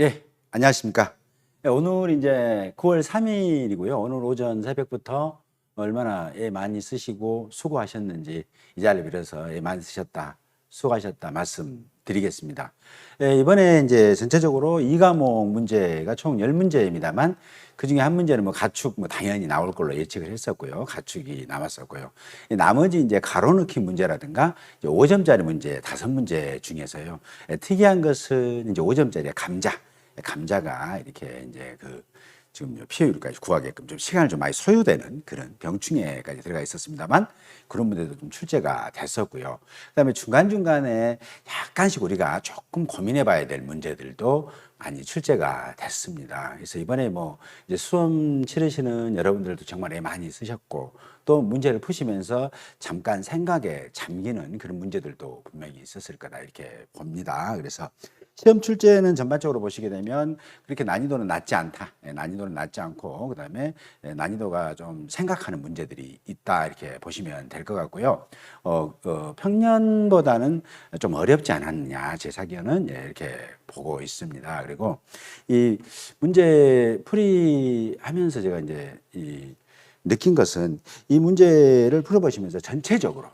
예, 안녕하십니까. 예, 오늘 이제 9월 3일이고요. 오늘 오전 새벽부터 얼마나 많이 쓰시고 수고하셨는지 이 자리를 빌어서 많이 쓰셨다, 수고하셨다 말씀드리겠습니다. 예, 이번에 이제 전체적으로 이 과목 문제가 총 10문제입니다만 그 중에 한 문제는 뭐 가축 뭐 당연히 나올 걸로 예측을 했었고요. 가축이 남았었고요. 나머지 이제 가로넣기 문제라든가 이제 5점짜리 문제 5문제 중에서요. 특이한 것은 이제 5점짜리 감자가 이렇게 이제 지금 피해율까지 구하게끔 좀 시간을 좀 많이 소요되는 그런 병충해까지 들어가 있었습니다만 그런 문제도 좀 출제가 됐었고요. 그다음에 중간중간에 약간씩 우리가 조금 고민해 봐야 될 문제들도 많이 출제가 됐습니다. 그래서 이번에 뭐 이제 수험 치르시는 여러분들도 정말 많이 쓰셨고 또 문제를 푸시면서 잠깐 생각에 잠기는 그런 문제들도 분명히 있었을 거다 이렇게 봅니다. 그래서 시험 출제는 전반적으로 보시게 되면 그렇게 난이도는 낮지 않다. 난이도는 낮지 않고 그다음에 난이도가 좀 생각하는 문제들이 있다 이렇게 보시면 될 것 같고요. 평년보다는 좀 어렵지 않았느냐 제 사견은 이렇게 보고 있습니다. 그리고 이 문제 풀이하면서 제가 이제 느낀 것은 이 문제를 풀어보시면서 전체적으로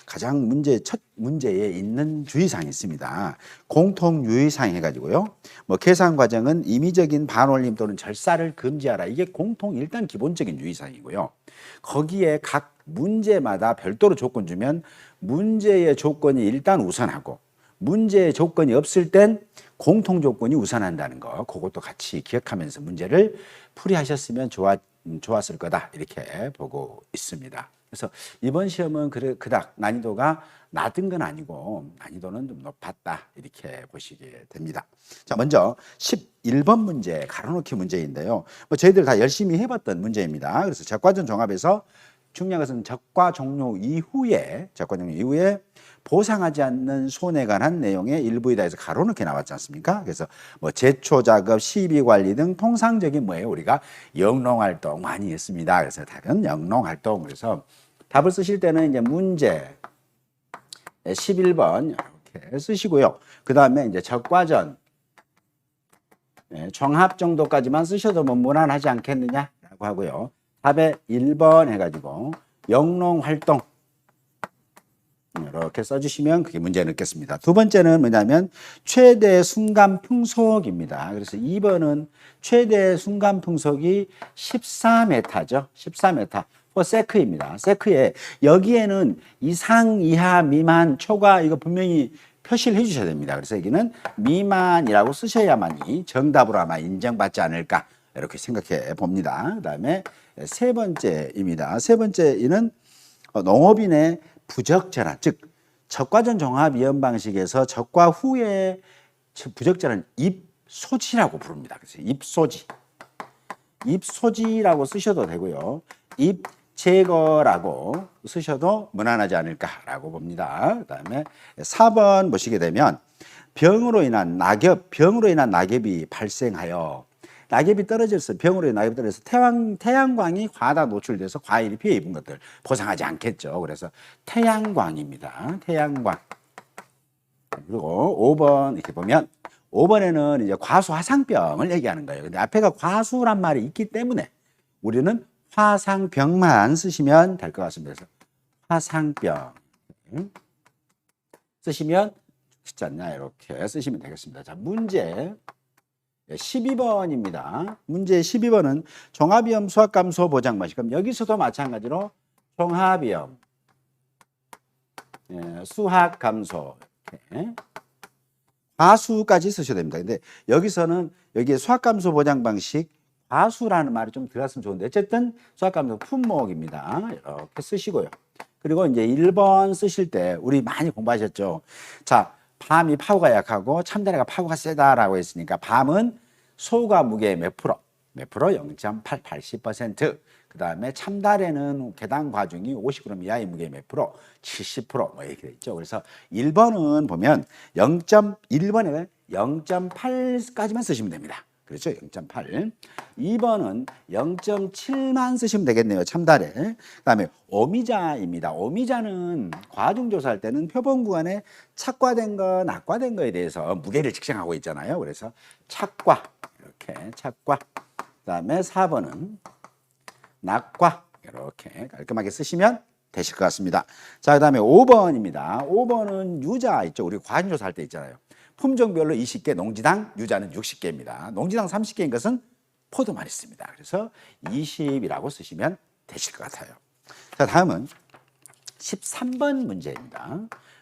가장 첫 문제에 있는 주의사항이 있습니다. 공통 유의사항 해가지고요. 뭐 계산 과정은 임의적인 반올림 또는 절사를 금지하라. 이게 일단 기본적인 유의사항이고요. 거기에 각 문제마다 별도로 조건 주면 문제의 조건이 일단 우선하고 문제의 조건이 없을 땐 공통 조건이 우선한다는 거. 그것도 같이 기억하면서 문제를 풀이하셨으면 좋았을 거다. 이렇게 보고 있습니다. 그래서 이번 시험은 그닥 난이도가 낮은 건 아니고 난이도는 좀 높았다 이렇게 보시게 됩니다. 자, 먼저 11번 문제 가로넣기 문제인데요. 뭐 저희들 다 열심히 해봤던 문제입니다. 그래서 적과전 종합에서 중요한 것은 적과 종료 이후에 보상하지 않는 손해에 관한 내용의 일부이다 해서 가로넣기 나왔지 않습니까? 그래서 뭐 제초 작업, 시비 관리 등 통상적인 뭐예요? 우리가 영농 활동 많이 했습니다. 그래서 답은 영농 활동. 그래서 답을 쓰실 때는 이제 문제 11번 이렇게 쓰시고요. 그 다음에 이제 적과전 종합 정도까지만 쓰셔도 뭐 무난하지 않겠느냐라고 하고요. 답에 1번 해가지고 영농 활동 이렇게 써주시면 그게 문제 넣겠습니다. 두 번째는 뭐냐면 최대 순간 풍속입니다. 그래서 2번은 최대 순간 풍속이 14m죠. 14m. 세크입니다. 세크에 여기에는 이상, 이하, 미만, 초과 이거 분명히 표시를 해주셔야 됩니다. 그래서 여기는 미만이라고 쓰셔야만이 정답으로 아마 인정받지 않을까 이렇게 생각해 봅니다. 그 다음에 세 번째입니다. 세 번째는 농업인의 부적절한, 즉 적과전 종합 이연 방식에서 적과 후에 부적절한 입소지라고 부릅니다. 그래서 입소지라고 쓰셔도 되고요. 입 제거라고 쓰셔도 무난하지 않을까라고 봅니다. 그다음에 4번 보시게 되면 병으로 인한 낙엽이 발생하여 낙엽이 떨어져서 병으로 인한 낙엽이 떨어져서 태양광이 과다 노출돼서 과일이 피해 입은 것들 보상하지 않겠죠. 그래서 태양광입니다. 태양광. 그리고 5번 이렇게 보면 5번에는 이제 과수 화상병을 얘기하는 거예요. 근데 앞에가 과수란 말이 있기 때문에 우리는 화상병만 쓰시면 될 것 같습니다. 그래서 화상병 쓰시면 좋지 않냐 이렇게 쓰시면 되겠습니다. 자, 문제 12번입니다. 문제 12번은 종합위험 수학감소 보장 방식. 그럼 여기서도 마찬가지로 종합위험 수학감소 과수까지 쓰셔야 됩니다. 근데 여기서는 여기에 수학감소 보장 방식 과수라는 말이 좀 들어갔으면 좋은데 어쨌든 수학감소 품목입니다. 이렇게 쓰시고요. 그리고 이제 1번 쓰실 때 우리 많이 공부하셨죠. 자, 밤이 파워가 약하고 참다래가 파워가 세다라고 했으니까 밤은 소가 무게 몇 프로? 0.8, 80%. 그 다음에 참다래는 계당 과중이 50g 이하의 무게 몇 프로? 70%뭐 이렇게 돼 있죠. 그래서 1번은 보면 1번에 0.8까지만 쓰시면 됩니다. 그렇죠? 0.8. 2번은 0.7만 쓰시면 되겠네요. 참달에. 그다음에 오미자입니다. 오미자는 과중조사할 때는 표본 구간에 착과된 거, 낙과된 거에 대해서 무게를 측정하고 있잖아요. 그래서 착과, 이렇게 착과. 그다음에 4번은 낙과, 이렇게 깔끔하게 쓰시면 되실 것 같습니다. 자, 그다음에 5번입니다. 5번은 유자 있죠. 우리 과중조사할 때 있잖아요. 품종별로 20개, 농지당 유자는 60개입니다. 농지당 30개인 것은 포도만 있습니다. 그래서 20이라고 쓰시면 되실 것 같아요. 자, 다음은 13번 문제입니다.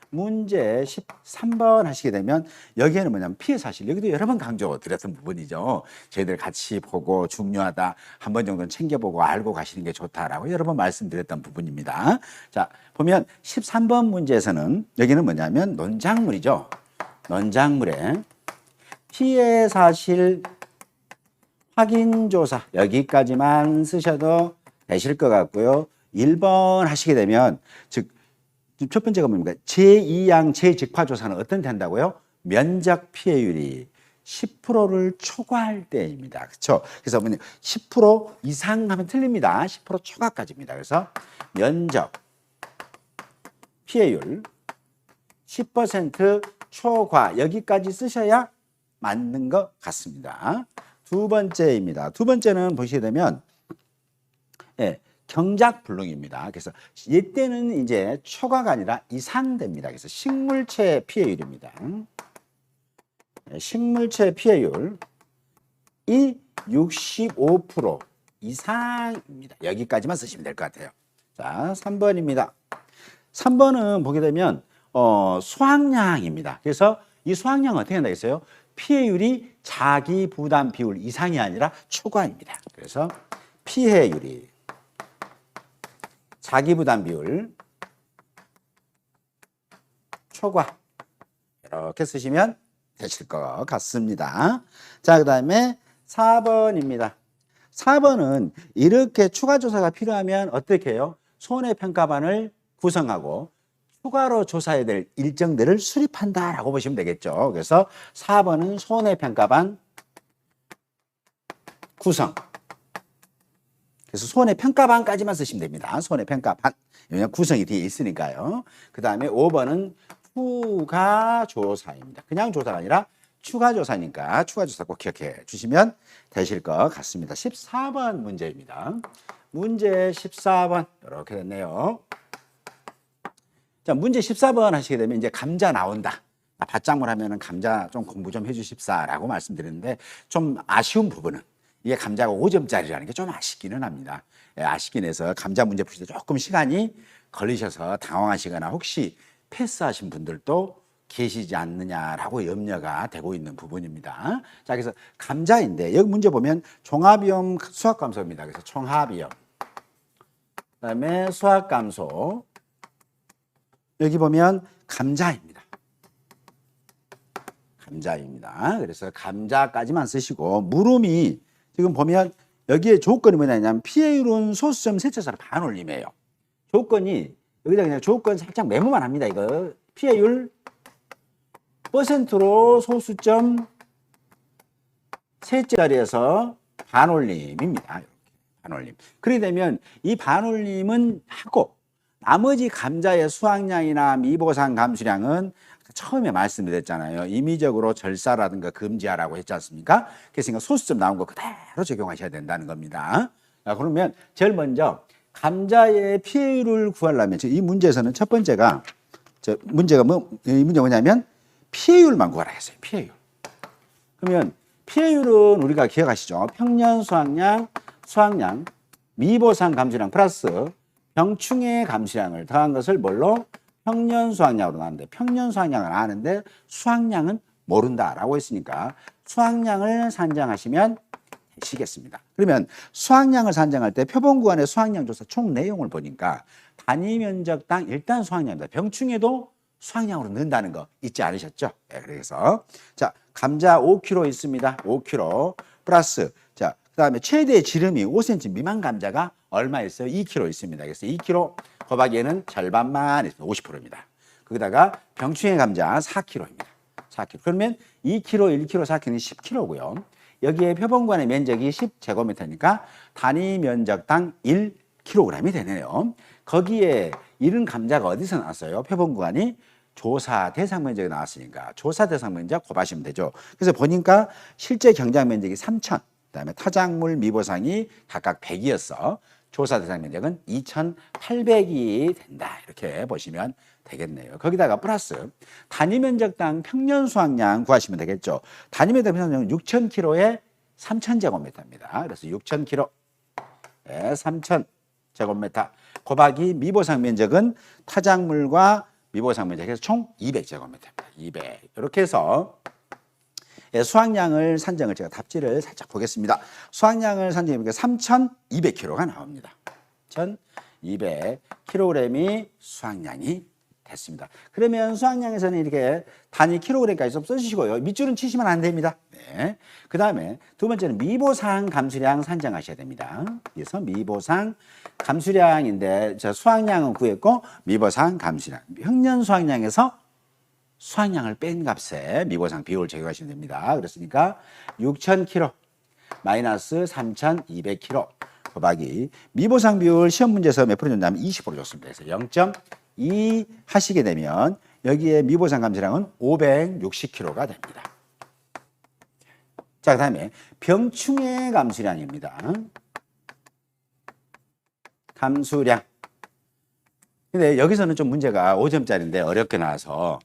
문제 13번 하시게 되면 여기에는 뭐냐면 피해 사실, 여기도 여러 번 강조드렸던 부분이죠. 저희들 같이 보고 중요하다, 한 번 정도는 챙겨보고 알고 가시는 게 좋다라고 여러 번 말씀드렸던 부분입니다. 자, 보면 13번 문제에서는 여기는 뭐냐면 논작물이죠. 논작물에 피해 사실 확인조사 여기까지만 쓰셔도 되실 것 같고요. 1번 하시게 되면 즉 첫 번째가 뭡니까? 제2양 재직파조사는 어떤 데 한다고요? 면적 피해율이 10%를 초과할 때입니다. 그렇죠? 그래서 10% 이상 하면 틀립니다. 10% 초과까지입니다. 그래서 면적 피해율 10% 초과 여기까지 쓰셔야 맞는 것 같습니다. 두 번째입니다. 두 번째는 보시게 되면 경작불능입니다. 그래서 이때는 이제 초과가 아니라 이상됩니다. 그래서 식물체 피해율입니다. 식물체 피해율 이 65% 이상입니다. 여기까지만 쓰시면 될 것 같아요. 자, 3번입니다. 3번은 보게 되면 수확량입니다. 그래서 이 수확량은 어떻게 한다 했어요? 피해율이 자기 부담 비율 이상이 아니라 초과입니다. 그래서 피해율이 자기 부담 비율 초과 이렇게 쓰시면 되실 것 같습니다. 자, 그다음에 4번입니다. 4번은 이렇게 추가 조사가 필요하면 어떻게 해요? 손해평가반을 구성하고 추가로 조사해야 될 일정들을 수립한다라고 보시면 되겠죠. 그래서 4번은 손해평가반 구성. 그래서 손해평가반까지만 쓰시면 됩니다. 손해평가반. 왜냐하면 구성이 뒤에 있으니까요. 그 다음에 5번은 추가조사입니다. 그냥 조사가 아니라 추가조사니까 추가조사 꼭 기억해 주시면 되실 것 같습니다. 14번 문제입니다. 문제 14번 이렇게 됐네요. 자, 문제 14번 하시게 되면 이제 감자 나온다. 밭작물 하면은 감자 좀 공부 좀 해주십사라고 말씀드렸는데 좀 아쉬운 부분은 이게 감자가 5점짜리라는 게 좀 아쉽기는 합니다. 아쉽긴 해서 감자 문제 푸실 때 조금 시간이 걸리셔서 당황하시거나 혹시 패스하신 분들도 계시지 않느냐라고 염려가 되고 있는 부분입니다. 자, 그래서 감자인데 여기 문제 보면 종합위험 수학감소입니다. 그래서 총합위험, 그다음에 수학감소, 여기 보면 감자입니다. 감자입니다. 그래서 감자까지만 쓰시고 물음이 지금 보면 여기에 조건이 뭐냐면 피해율은 소수점 세차사로 반올림이에요. 조건이 여기다 그냥 조건 살짝 메모만 합니다. 이거 피해율 %로 소수점 셋째 자리에서 반올림입니다. 이렇게 반올림. 그렇게 되면 이 반올림은 하고 나머지 감자의 수확량이나 미보상 감수량은 처음에 말씀드렸잖아요. 임의적으로 절사라든가 금지하라고 했지 않습니까? 그래서 소수점 나온 거 그대로 적용하셔야 된다는 겁니다. 자, 그러면 제일 먼저 감자의 피해율을 구하려면 이 문제에서는 첫 번째가 문제가 뭐냐면 피해율만 구하라 했어요. 피해율. 그러면 피해율은 우리가 기억하시죠? 평년 수확량, 미보상 감수량 플러스 병충해 감수량을 더한 것을 뭘로? 평년 수확량으로 나왔는데 평년 수확량을 아는데 수확량은 모른다라고 했으니까 수확량을 산정하시면 되시겠습니다. 그러면 수확량을 산정할 때 표본 구간의 수확량 조사 총 내용을 보니까 단위 면적당 일단 수확량입니다. 병충해도 수확량으로 넣는다는 거 잊지 않으셨죠? 네, 그래서 자, 감자 5kg 있습니다. 5kg 플러스 자, 그다음에 최대 지름이 5cm 미만 감자가 얼마 있어요? 2kg 있습니다. 그래서 2kg 곱하기에는 절반만 있습니다. 50%입니다. 거기다가 병충해 감자 4kg입니다. 4kg. 그러면 2kg, 1kg, 4kg는 10kg고요. 여기에 표본관의 면적이 10제곱미터니까 단위 면적당 1kg이 되네요. 거기에 이런 감자가 어디서 나왔어요? 표본관이 조사 대상 면적이 나왔으니까 조사 대상 면적 곱하시면 되죠. 그래서 보니까 실제 경작 면적이 3,000, 그다음에 타작물 미보상이 각각 100이었어. 조사 대상 면적은 2,800이 된다. 이렇게 보시면 되겠네요. 거기다가 플러스 단위 면적당 평년 수확량 구하시면 되겠죠. 단위 면적 평년은 6,000kg에 3,000제곱미터입니다. 그래서 6,000kg에 3,000제곱미터 곱하기 미보상 면적은 타작물과 미보상 면적에서 총 200제곱미터입니다. 200. 이렇게 해서 수확량을 산정을 제가 답지를 살짝 보겠습니다. 수확량을 산정해 보니까 3,200kg가 나옵니다. 1,200kg이 수확량이 됐습니다. 그러면 수확량에서는 이렇게 단위 킬로그램까지 좀 써주시고요. 밑줄은 치시면 안 됩니다. 네. 그 다음에 두 번째는 미보상 감수량 산정하셔야 됩니다. 그래서 미보상 감수량인데 저 수확량은 구했고 미보상 감수량, 평년 수확량에서 수확량을 뺀 값에 미보상 비율을 적용하시면 됩니다. 그렇으니까 6,000kg 마이너스 3,200kg 곱하기 미보상 비율 시험 문제에서 몇 프로 줬냐면 20% 줬습니다. 그래서 0.2 하시게 되면 여기에 미보상 감수량은 560kg가 됩니다. 자, 그 다음에 병충해 감수량입니다. 감수량. 근데 여기서는 좀 문제가 5점짜리인데 어렵게 나와서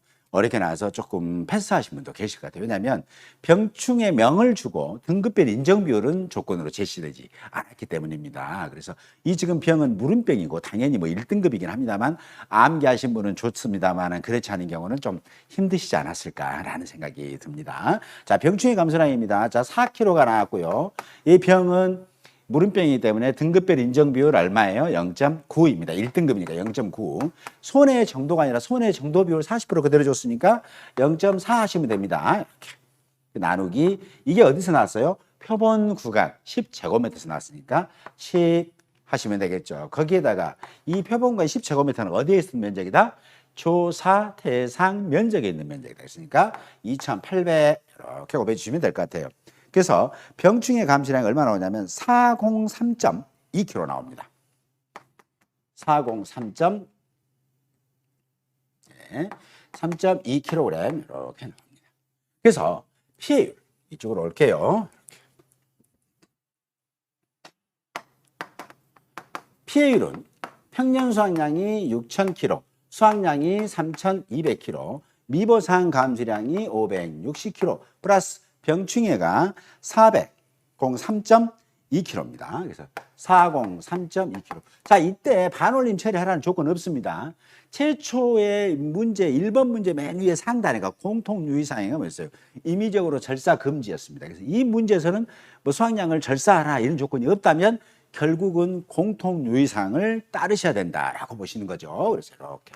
조금 패스하신 분도 계실 것 같아요. 왜냐하면 병충해 명을 주고 등급별 인정 비율은 조건으로 제시되지 않았기 때문입니다. 그래서 이 지금 병은 물음병이고 당연히 뭐 1등급이긴 합니다만 암기하신 분은 좋습니다만 그렇지 않은 경우는 좀 힘드시지 않았을까라는 생각이 듭니다. 자, 병충해 감수량입니다. 자, 4kg가 나왔고요. 이 병은 물음병이기 때문에 등급별 인정 비율 얼마예요? 0.9입니다. 1등급이니까 0.9. 손해 정도가 아니라 손해 정도 비율 40% 그대로 줬으니까 0.4 하시면 됩니다. 이렇게 나누기. 이게 어디서 나왔어요? 표본 구간 10제곱미터에서 나왔으니까 10 하시면 되겠죠. 거기에다가 이 표본구간 10제곱미터는 어디에 있는 면적이다? 조사 대상 면적에 있는 면적이다. 그러니까 2,800 이렇게 곱해 주시면 될 것 같아요. 그래서 병충해 감수량이 얼마 나오냐면 403.2kg 나옵니다. 403. 네, 3.2kg 이렇게 나옵니다. 그래서 피해율 이쪽으로 올게요. 피해율은 평년 수확량이 6,000kg, 수확량이 3,200kg, 미보상 감수량이 560kg 플러스 병충해가 403.2kg입니다. 그래서 403.2kg. 자, 이때 반올림 처리하라는 조건 없습니다. 최초의 문제, 1번 문제 맨 위에 상단에가 공통 유의사항이 뭐였어요? 임의적으로 절사 금지였습니다. 그래서 이 문제에서는 뭐 수확량을 절사하라 이런 조건이 없다면 결국은 공통 유의사항을 따르셔야 된다라고 보시는 거죠. 그래서 이렇게.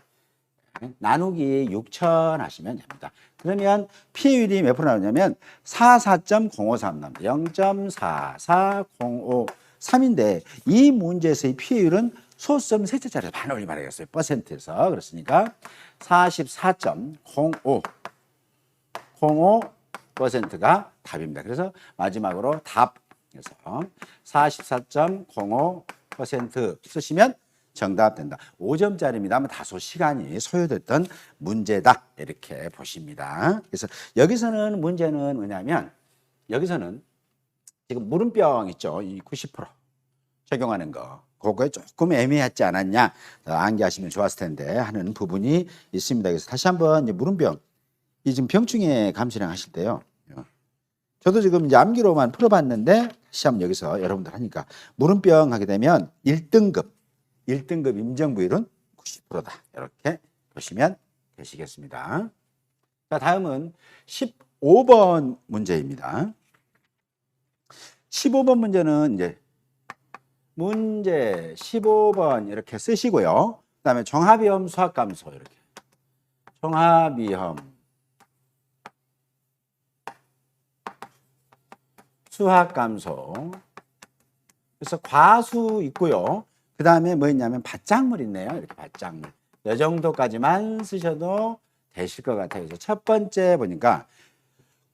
나누기 6,000 하시면 됩니다. 그러면 피해율이 몇 프로 나오냐면 44.053 나옵니다. 0.44053인데 이 문제에서의 피해율은 소수점 셋째짜리 반올림 말하겠어요. 퍼센트에서. 그렇으니까 44.05%가 답입니다. 그래서 마지막으로 답에서 44.05% 쓰시면 정답 된다. 5점짜리입니다만 다소 시간이 소요됐던 문제다. 이렇게 보십니다. 그래서 여기서는 문제는 뭐냐면 여기서는 지금 물음병 있죠. 이 90% 적용하는 거. 그거에 조금 애매하지 않았냐. 암기하시면 좋았을 텐데 하는 부분이 있습니다. 그래서 다시 한번 이제 물음병. 이 지금 병충해 감수량 하실 때요. 저도 지금 이제 암기로만 풀어봤는데 다시 한번 여기서 여러분들 하니까 물음병 하게 되면 1등급 인정부율은 90%다. 이렇게 보시면 되시겠습니다. 자, 다음은 15번 문제입니다. 15번 문제는 이제 문제 15번 이렇게 쓰시고요. 그 다음에 종합위험 수학감소 이렇게. 종합위험 수학감소. 그래서 과수 있고요. 그 다음에 뭐 있냐면 밭작물 있네요. 이렇게 밭작물. 이 정도까지만 쓰셔도 되실 것 같아요. 그래서 첫 번째 보니까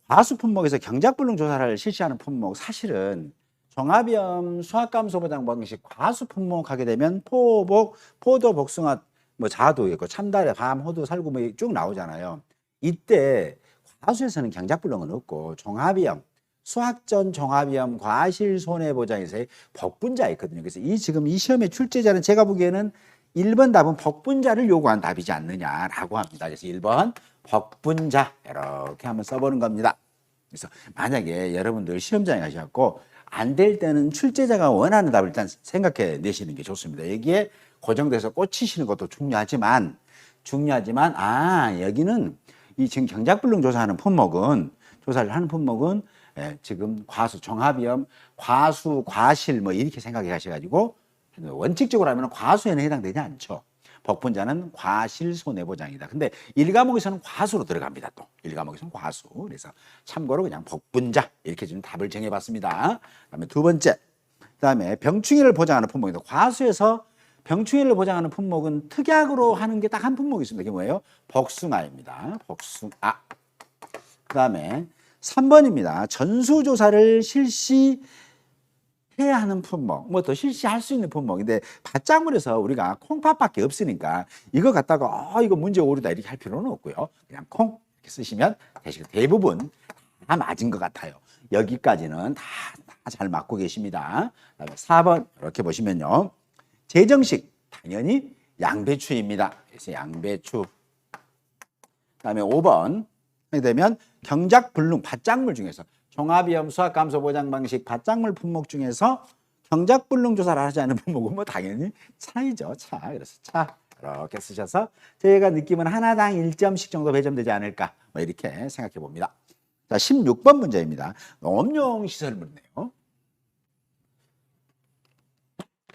과수 품목에서 경작불능 조사를 실시하는 품목, 사실은 종합위험 수학감소보장 방식 과수 품목 하게 되면 포복, 포도, 복숭아, 뭐 자도 있고 참다래, 밤, 호두, 살구 뭐 쭉 나오잖아요. 이때 과수에서는 경작불능은 없고 종합위험 수학전 종합위험 과실 손해보장에서의 복분자 있거든요. 그래서 지금 이 시험의 출제자는 제가 보기에는 1번 답은 복분자를 요구한 답이지 않느냐라고 합니다. 그래서 1번 복분자 이렇게 한번 써보는 겁니다. 그래서 만약에 여러분들 시험장에 가셔서 안 될 때는 출제자가 원하는 답을 일단 생각해 내시는 게 좋습니다. 여기에 고정돼서 꽂히시는 것도 중요하지만 여기는 이 지금 경작불능 조사를 하는 품목은 지금 과수, 종합위험, 과수, 과실 뭐 이렇게 생각해 가셔가지고 원칙적으로 하면 과수에는 해당되지 않죠. 복분자는 과실 손해보장이다. 근데 1과목에서는 과수로 들어갑니다. 또 1과목에서는 과수. 그래서 참고로 그냥 복분자 이렇게 좀 답을 정해봤습니다. 그다음에 두 번째, 그다음에 병충해를 보장하는 품목입니다. 과수에서 병충해를 보장하는 품목은 특약으로 하는 게 딱 한 품목이 있습니다. 그게 뭐예요? 복숭아입니다. 복숭아. 그다음에 3번입니다. 전수조사를 실시해야 하는 품목, 뭐 더 실시할 수 있는 품목인데 밭작물에서 우리가 콩팥밖에 없으니까 이거 갖다가 이거 문제 오류다 이렇게 할 필요는 없고요. 그냥 콩 이렇게 쓰시면 되시고 대부분 다 맞은 것 같아요. 여기까지는 다 잘 맞고 계십니다. 그다음에 4번 이렇게 보시면요. 제정식 당연히 양배추입니다. 그래서 양배추. 그다음에 5번 하게 되면 경작불능 밭작물 중에서 종합위험 수학감소보장 방식 밭작물 품목 중에서 경작불능 조사를 하지 않은 품목은 뭐 당연히 차이죠. 차. 그래서 차 이렇게 쓰셔서 저희가 느낌은 하나당 1점씩 정도 배점되지 않을까 뭐 이렇게 생각해 봅니다. 자, 16번 문제입니다. 엄용 시설 문제네요.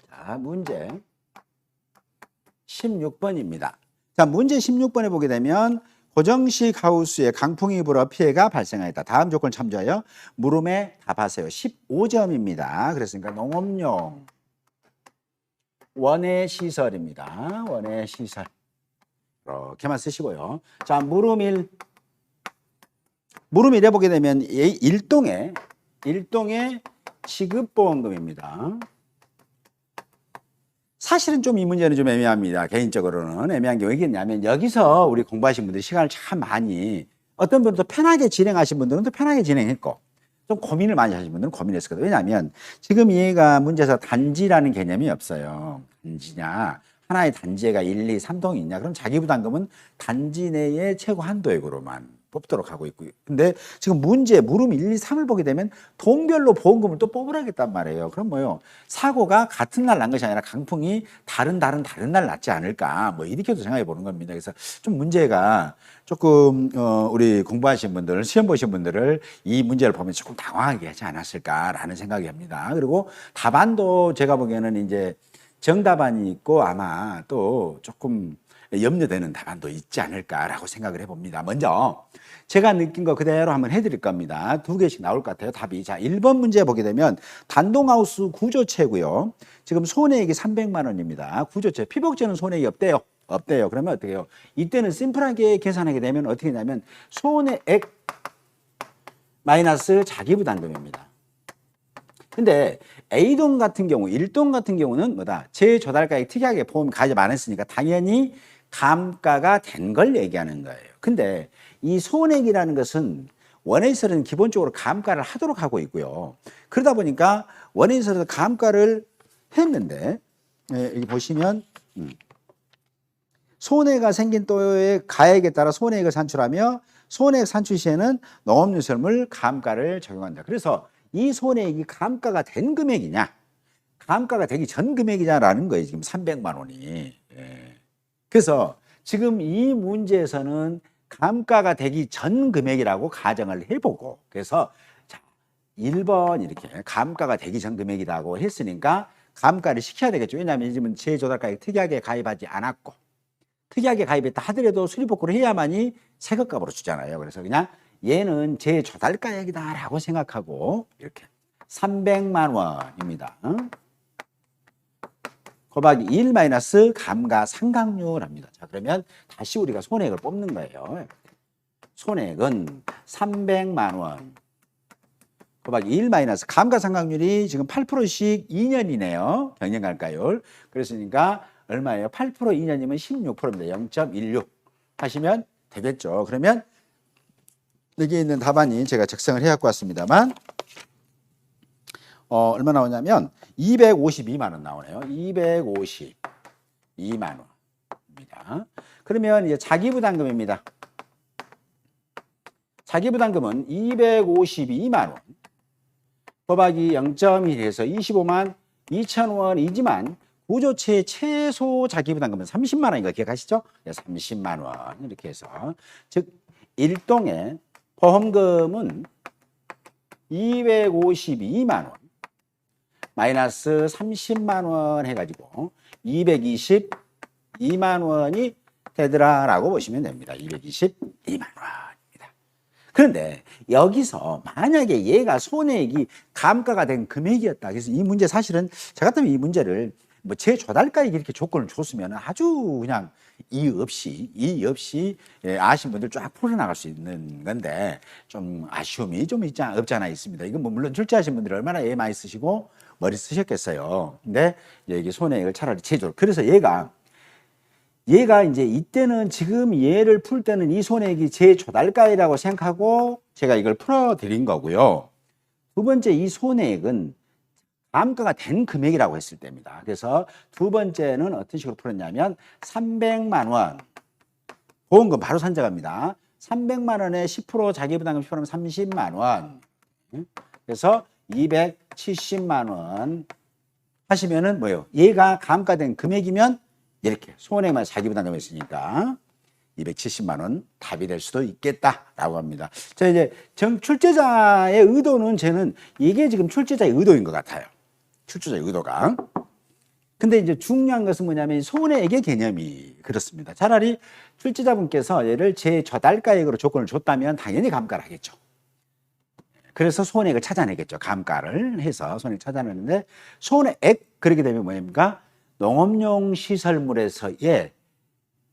자, 문제 16번입니다. 자, 문제 16번에 보게 되면 고정식 하우스에 강풍이 불어 피해가 발생하였다. 다음 조건을 참조하여 물음에 답하세요. 15점입니다. 그랬으니까 농업용 원예 시설입니다. 원예 시설. 이렇게만 쓰시고요. 자, 물음 1. 물음 1에 보게 되면 일동의 지급보험금입니다. 사실은 좀 이 문제는 좀 애매합니다. 개인적으로는 애매한 게 왜 있겠냐면 여기서 우리 공부하신 분들이 시간을 참 많이 어떤 분은 또 편하게 진행하신 분들은 또 편하게 진행했고 좀 고민을 많이 하신 분들은 고민했을 거예요. 왜냐하면 지금 얘가 문제에서 단지라는 개념이 없어요. 단지냐 하나의 단지가 1, 2, 3동이 있냐 그럼 자기부담금은 단지 내의 최고 한도액으로만 뽑도록 하고 있고요. 근데 지금 문제 물음 1, 2, 3을 보게 되면 동별로 보험금을 또 뽑으라겠단 말이에요. 그럼 뭐요? 사고가 같은 날 난 것이 아니라 강풍이 다른 날 났지 않을까? 뭐 이렇게도 생각해 보는 겁니다. 그래서 좀 문제가 조금 우리 공부하신 분들, 시험 보신 분들을 이 문제를 보면 조금 당황하게 하지 않았을까라는 생각이 듭니다. 그리고 답안도 제가 보기에는 이제 정답안이 있고 아마 또 조금 염려되는 답안도 있지 않을까라고 생각을 해봅니다. 먼저 제가 느낀 거 그대로 한번 해드릴 겁니다. 2개씩 나올 것 같아요. 답이. 자, 1번 문제 보게 되면 단독하우스 구조체고요. 지금 손해액이 300만 원입니다. 구조체. 피복제는 손해액이 없대요. 그러면 어떻게 해요? 이때는 심플하게 계산하게 되면 어떻게 되냐면 손해액 마이너스 자기부담금입니다. 근데 A동 같은 경우, 1동 같은 경우는 뭐다? 재조달가액 특이하게 보험 가입 안 했으니까 당연히 감가가 된 걸 얘기하는 거예요. 근데 이 손해액이라는 것은 원해에서는 기본적으로 감가를 하도록 하고 있고요. 그러다 보니까 원해에서도 감가를 했는데 여기 보시면 손해가 생긴 또의 가액에 따라 손해액을 산출하며 손해액 산출 시에는 농업유설물 감가를 적용한다. 그래서 이 손해액이 감가가 된 금액이냐 감가가 되기 전 금액이냐라는 거예요. 지금 300만 원이. 그래서 지금 이 문제에서는 감가가 되기 전 금액이라고 가정을 해보고 그래서 자 1번 이렇게 감가가 되기 전 금액이라고 했으니까 감가를 시켜야 되겠죠. 왜냐하면 지금 재조달가액 특이하게 가입하지 않았고 특이하게 가입했다 하더라도 수리복구를 해야만이 세금값으로 주잖아요. 그래서 그냥 얘는 재조달가액이다라고 생각하고 이렇게 300만 원입니다. 곱하기 1 마이너스 감가상각률 합니다. 자, 그러면 다시 우리가 손해액을 뽑는 거예요. 손해액은 300만 원. 곱하기 1 마이너스 감가상각률이 지금 8%씩 2년이네요. 경영감가율. 그랬으니까 얼마예요? 8% 2년이면 16%입니다. 0.16 하시면 되겠죠. 그러면 여기 있는 답안이 제가 작성을 해갖고 왔습니다만 얼마 나오냐면 252만 원 나오네요. 252만 원입니다. 그러면 이제 자기부담금입니다. 자기부담금은 252만 원 곱하기 0.1해서 25만 2천 원이지만 구조체 최소 자기부담금은 30만 원인 거 기억하시죠? 30만 원 이렇게 해서 즉 일동의 보험금은 252만 원 마이너스 30만 원 해가지고 222만 원이 되더라라고 보시면 됩니다. 222만 원입니다. 그런데 여기서 만약에 얘가 손해액이 감가가 된 금액이었다. 그래서 이 문제 사실은 저 같으면 이 문제를 뭐 제 조달가액 이렇게 조건을 줬으면 아주 그냥 이의 없이 아신 분들 쫙 풀어나갈 수 있는 건데 좀 아쉬움이 좀 없지 않아 있습니다. 이건 뭐 물론 출제하신 분들이 얼마나 애 많이 쓰시고 머리 쓰셨겠어요. 근데 여기 손해액을 차라리 제조. 그래서 얘가 이제 이때는 지금 얘를 풀 때는 이 손해액이 제 조달가액이라고 생각하고 제가 이걸 풀어드린 거고요. 두 번째 이 손해액은 감가가 된 금액이라고 했을 때입니다. 그래서 두 번째는 어떤 식으로 풀었냐면 300만 원 보험금 바로 산정합니다. 300만 원에 10% 자기부담금 10%면 30만 원. 그래서 270만 원 하시면은 뭐예요? 얘가 감가된 금액이면 이렇게 손해만 자기부담금이 있으니까 270만 원 답이 될 수도 있겠다라고 합니다. 자, 이제 출제자의 의도는 저는 이게 지금 출제자의 의도인 것 같아요. 출제자의 의도가. 근데 이제 중요한 것은 뭐냐면 손해액의 개념이 그렇습니다. 차라리 출제자분께서 얘를 제 저달가액으로 조건을 줬다면 당연히 감가를 하겠죠. 그래서 손해액을 찾아내겠죠. 감가를 해서 손해액 찾아내는데 손해액 그렇게 되면 뭐입니까? 농업용 시설물에서의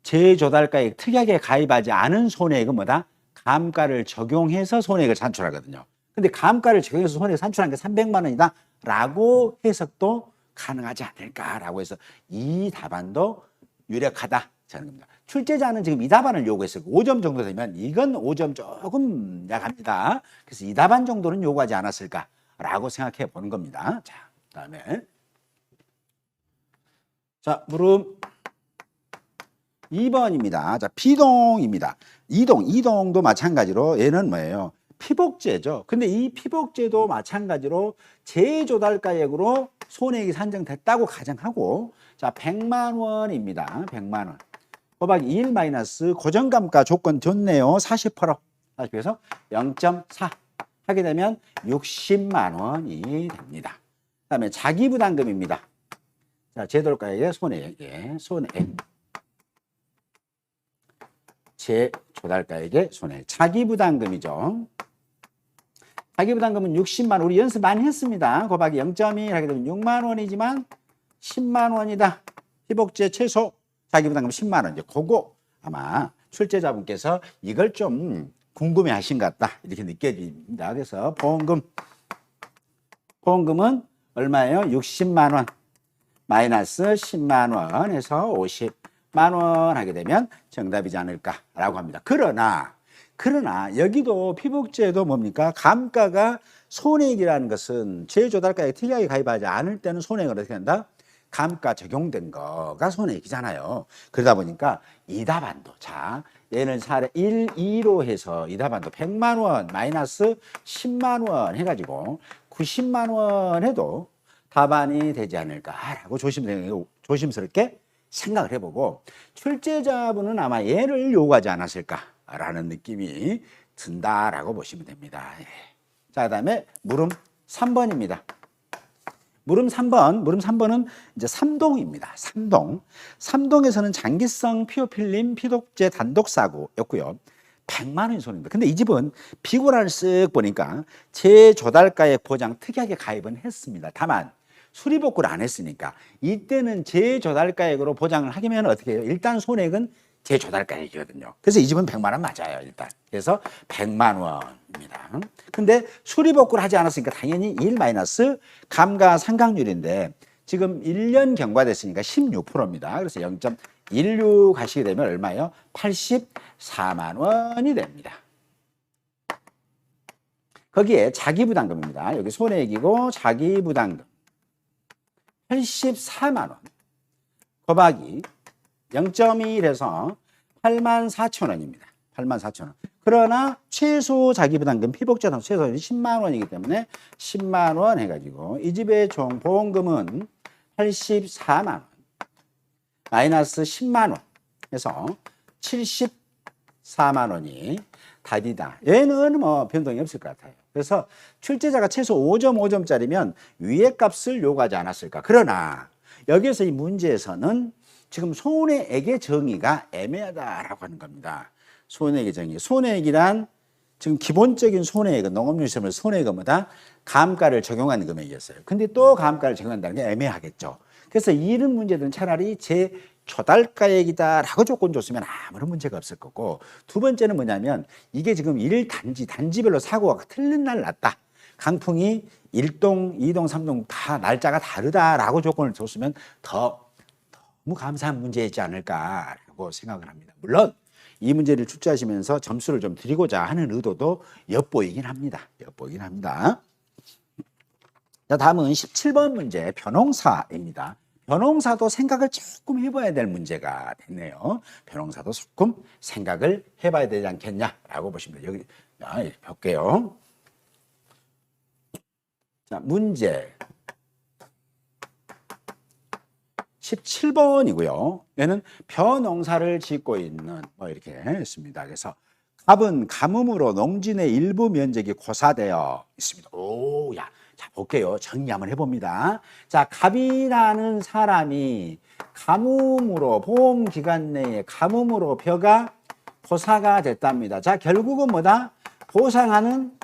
재조달가액 특약에 가입하지 않은 손해액은 뭐다? 감가를 적용해서 손해액을 산출하거든요. 근데 감가를 적용해서 손해액 산출한 게 300만 원이다 라고 해석도 가능하지 않을까라고 해서 이 답안도 유력하다 저는 겁니다. 출제자는 지금 이 답안을 요구했어요. 5점 정도 되면 이건 5점 조금 약합니다. 그래서 이 답안 정도는 요구하지 않았을까라고 생각해 보는 겁니다. 자, 그다음에 자, 물음 2번입니다. 자, 피동입니다. 이동도 마찬가지로 얘는 뭐예요? 피복제죠. 근데 이 피복제도 마찬가지로 재조달가액으로 손해액이 산정됐다고 가정하고 자, 100만 원입니다. 100만 원. 곱하기 1 마이너스 고정감가 조건 줬네요. 40%. 그래서 0.4 하게 되면 60만 원이 됩니다. 그다음에 자기부담금입니다. 자, 재조달가액의 손해액. 재조달가액의 손해액. 자기부담금이죠. 자기부담금은 60만 원. 우리 연습 많이 했습니다. 곱하기 0.1 하게 되면 6만 원이지만 10만 원이다. 피복제 최소 자기부담금 10만 원. 이제 그거 아마 출제자분께서 이걸 좀 궁금해 하신 것 같다. 이렇게 느껴집니다. 그래서 보험금은 얼마예요? 60만 원. 마이너스 10만 원 해서 50만 원 하게 되면 정답이지 않을까라고 합니다. 그러나 여기도 피복제도 뭡니까? 감가가 손해액이라는 것은 재조달가액 특약에 가입하지 않을 때는 손해액을 어떻게 한다? 감가 적용된 거가 손해액이잖아요. 그러다 보니까 이 답안도 자 얘는 사례 1, 2로 해서 이 답안도 100만 원 마이너스 10만 원 해가지고 90만 원 해도 답안이 되지 않을까라고 조심스럽게 생각을 해보고 출제자분은 아마 얘를 요구하지 않았을까라는 느낌이 든다라고 보시면 됩니다. 자, 그다음에 물음 3번입니다. 물음 3번은 이제 삼동입니다. 삼동에서는 장기성 피오필름 피독제 단독 사고였고요. 100만 원이 손해입니다. 근데 이 집은 비고라를 쓱 보니까 재조달가액 보장 특약에 가입은 했습니다. 다만 수리복구를 안 했으니까 이때는 재조달가액으로 보장을 하기면 어떻게 해요? 일단 손해액은 제조달가액이거든요. 그래서 이 집은 100만 원 맞아요, 일단. 그래서 100만 원입니다. 근데 수리복구를 하지 않았으니까 당연히 1 마이너스 감가상각률인데 지금 1년 경과됐으니까 16%입니다. 그래서 0.16 하시게 되면 얼마예요? 84만 원이 됩니다. 거기에 자기부담금입니다. 여기 손해액이고 자기부담금 84만 원 곱하기 0.1에서 84,000원입니다. 84,000원. 그러나 최소 자기부담금 피복자당 최소 10만 원이기 때문에 10만 원 해가지고 이 집의 총 보험금은 84만 원 마이너스 10만 원 해서 74만 원이 답이다. 얘는 뭐 변동이 없을 것 같아요. 그래서 출제자가 최소 5.5점짜리면 위의 값을 요구하지 않았을까. 그러나 여기에서 이 문제에서는 지금 손해액의 정의가 애매하다라고 하는 겁니다. 손해액의 정의. 손해액이란 지금 기본적인 손해액은 농업용 시험을 손해액은 뭐다? 감가를 적용하는 금액이었어요. 근데 또 감가를 적용한다는 게 애매하겠죠. 그래서 이런 문제들은 차라리 제조달가액이다라고 조건 줬으면 아무런 문제가 없을 거고, 두 번째는 뭐냐면 이게 지금 단지별로 사고가 틀린 날 났다. 강풍이 1동, 2동, 3동 다 날짜가 다르다라고 조건을 줬으면 너무 감사한 문제이지 않을까라고 생각을 합니다. 물론 이 문제를 출제하시면서 점수를 좀 드리고자 하는 의도도 엿보이긴 합니다. 자, 다음은 17번 문제 변홍사입니다. 변홍사도 생각을 조금 해봐야 될 문제가 됐네요. 변홍사도 조금 생각을 해봐야 되지 않겠냐라고 보시면 돼요. 여기 볼게요. 자, 문제 17번이고요. 얘는 벼농사를 짓고 있는 뭐 이렇게 했습니다. 그래서 갑은 가뭄으로 농진의 일부 면적이 고사되어 있습니다. 자, 볼게요. 정리 한번 해봅니다. 자, 갑이라는 사람이 가뭄으로 보험 기간 내에 가뭄으로 벼가 고사가 됐답니다. 자, 결국은 뭐다? 보상하는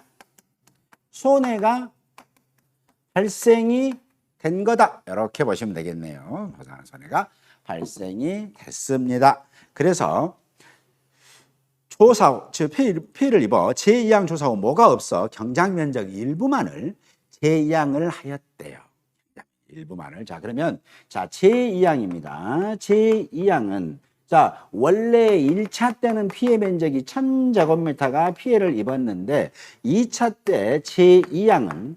손해가 발생이 된 거다. 이렇게 보시면 되겠네요. 보상하는 손해가 발생이 됐습니다. 그래서 조사, 즉 피해를 입어 제2항 조사 후 뭐가 없어 경작 면적 일부만을 제2항을 하였대요. 일부만을. 자, 그러면 자, 제2항입니다. 제2항은 자, 원래 1차 때는 피해 면적이 1000제곱미터가 피해를 입었는데 2차 때 제2항은